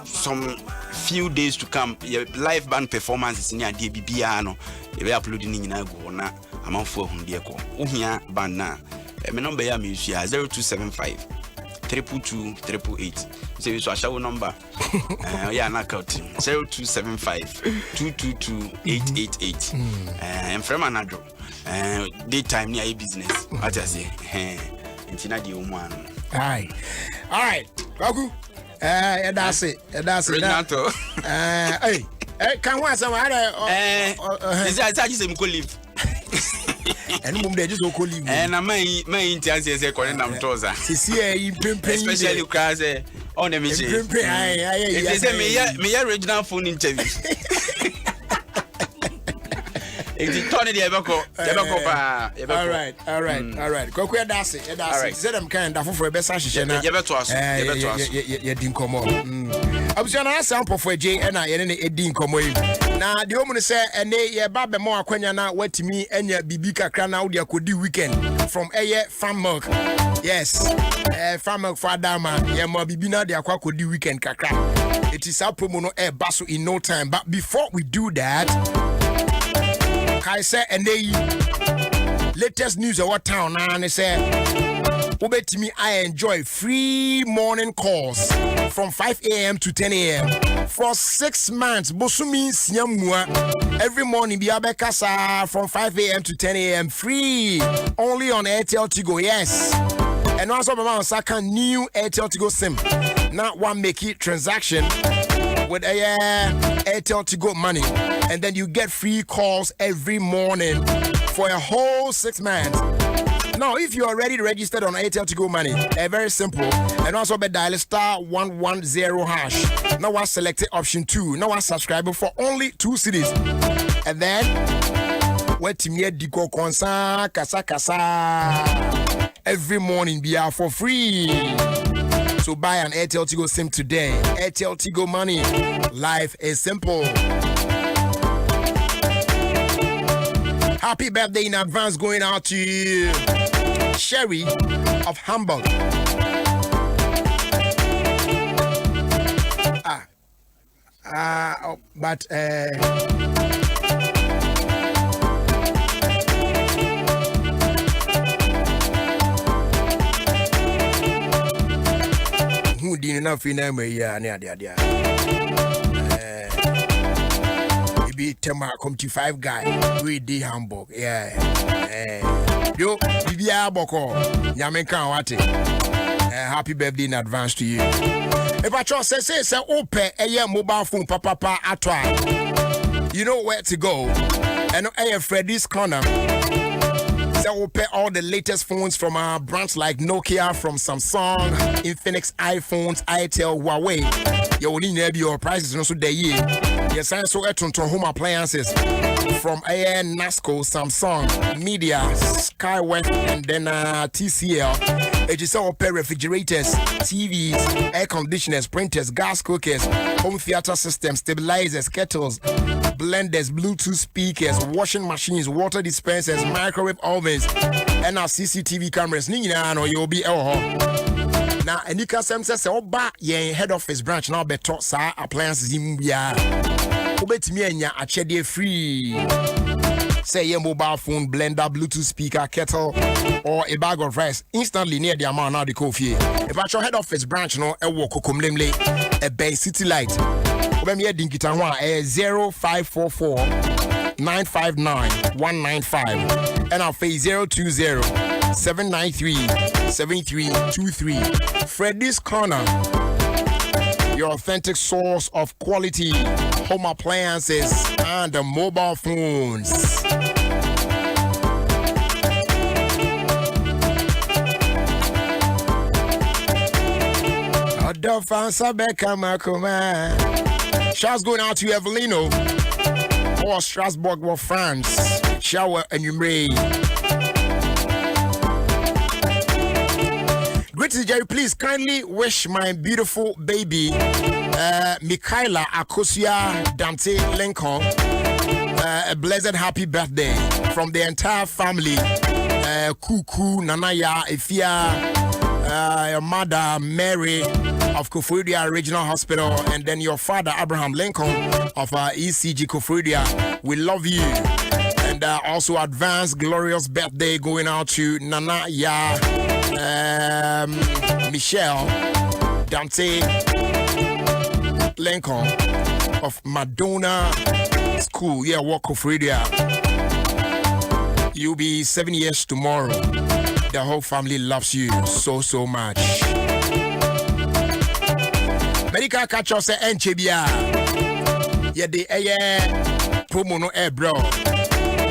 some few days to come your live band performances in your DBBR no you be uploading in na go na amanfo ahunde ko ohia band na me number ya me 0275 222 888 say you so show number yeah na count 0275 222 888 and from another daytime near business what I say intina di omuan all right Kwaku that's it. Renato. Hey, can one some other? Is I just say leave. And mum they just go leave. And I may intense say correct am toza. Especially because on the mission. They say me original phone interview. All right. Kokwe that's it. Say them kind of for best session na. You din komo. Abusana Ampo4J and I any din komo yi. Na the omu say ene ye ba be mo akwanya na watimi enya bibi kakra na wo de akodi weekend from eye farm milk. Yes. Farm milk for Adama. Ye mo bibi na de akodi weekend kakra. It is our promo no e baso in no time. But before we do that, I say and they latest news of what town and they say me I enjoy free morning calls from 5 a.m. to 10 a.m. for 6 months. Bosumi Siamua every morning be abekasa from 5 a.m. to 10 a.m. free only on Airtel Tigo. Yes. And also my second new Airtel Tigo SIM. Not one make it transaction with a Airtel Tigo money, and then you get free calls every morning for a whole 6 months. Now, if you are already registered on Airtel Tigo money, very simple, and also be dial *110#. Now I selected option 2. Now I subscribe for only 2 cedis, and then what me diko konsa kasa every morning be out for free. So buy an Airtel Tigo SIM today. Airtel Tigo money. Life is simple. Happy birthday in advance going out to Sherry of Hamburg. But who didn't know if you know me? Maybe Tema come to 5 guy. We did Hamburg. Yeah. Yo, Bibia Boko. Yamenka Wate. Happy birthday in advance to you. If I trust say open a mobile phone papa atwa. You know where to go. And Freddy's Corner. So we'll pay all the latest phones from our brands like Nokia, from Samsung, Infinix, iPhones, Itel, Huawei. You will need your prices also the year. Yes, I saw it on home appliances from NASCO, Samsung, Media, Skywest, and then TCL. It is all pair refrigerators, TVs, air conditioners, printers, gas cookers, home theater systems, stabilizers, kettles, blenders, Bluetooth speakers, washing machines, water dispensers, microwave ovens, and our CCTV cameras. Nina, no, you'll be now, and you can say, Oba, ye head office branch now, better, sir, appliances, Zimbia. Obet me and ya, a cheddar free. Say your mobile phone, blender, Bluetooth speaker, kettle, or a bag of rice instantly near the amount now the coffee. If I show head office branch, no, a walk, a Bay City Light. When me ding it 0544 959 195 and I'll face 020 793 7323. Freddy's Corner, your authentic source of quality home appliances and mobile phones. Shouts going out to Evelino or Strasbourg, France. Shower and you may. Greetings, Jerry. Please kindly wish my beautiful baby, Michaela Akosia Dante Lincoln, a blessed happy birthday from the entire family. Kuku, Nanaya, Ifia, your mother, Mary of Koforidua Regional Hospital, and then your father, Abraham Lincoln of ECG Koforidua. We love you. And also advanced glorious birthday going out to Nana Ya, Michelle Dante Lincoln of Madonna School. Yeah, walk Koforidua. You'll be 7 years tomorrow. The whole family loves you so much. Medical catch us at NCBA. Yeah, the air promo no air bro.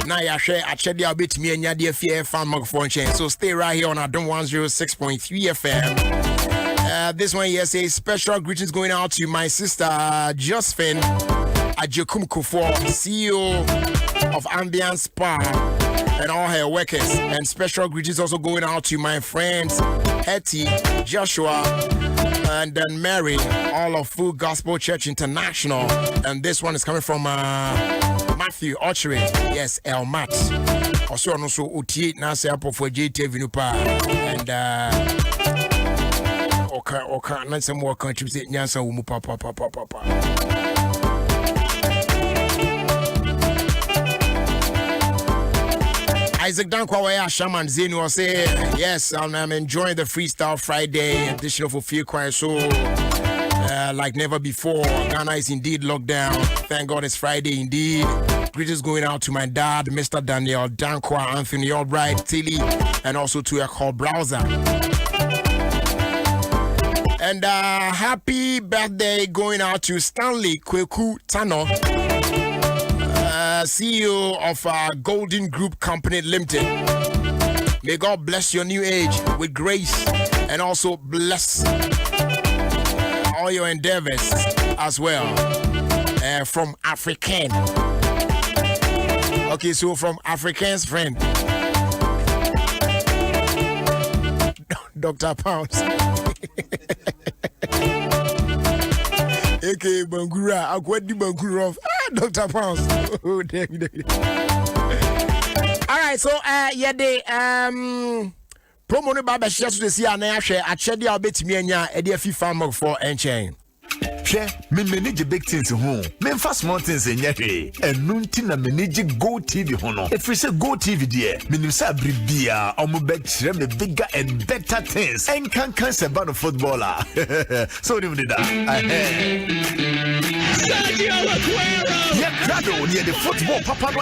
Now ya share a check the bit me and ya dear fear fan mug function. So stay right here on Adom 106.3 FM. This one here says special greetings going out to my sister Josephine Ajokum Kufor, CEO of Ambience Spa, and all her workers. And special greetings also going out to my friends Hetty, Joshua, and then Mary, all of Full Gospel Church International. And this one is coming from Matthew Archery. Yes, El Mat. Also, Uti Nasa for JT Vinupa. And okay, not some more countries. Nyansa Umupa Papa. Isaac Dankwa Shaman Zeno will say, yes, I'm enjoying the Freestyle Friday edition of Fear Choir Show like never before. Ghana is indeed locked down. Thank God it's Friday indeed. Greetings going out to my dad, Mr. Daniel Dankwa, Anthony Albright, Tilly, and also to a call browser. And happy birthday going out to Stanley Kweku Tano, CEO of Golden Group Company Limited. May God bless your new age with grace and also bless all your endeavors as well. From African. Okay, so from African's friend, Dr. Pounds. A.K.A. Bangura, Akwedi Bangura of Dr. Pounds. Oh, damn. All right, so yeah, the promo no baba share to see an air share at Shady Albetimia, Eddie FIFA for Enchain. Share, me manage big things home. Me fast mountains in Yaki, and Nuntina manage Go TV Hono. If we say Go TV, dear, Minusa Bribia, Omubet, me bigger and better things, and can cancel about a footballer. So, do that. Yeah, Crado near the football, Papa,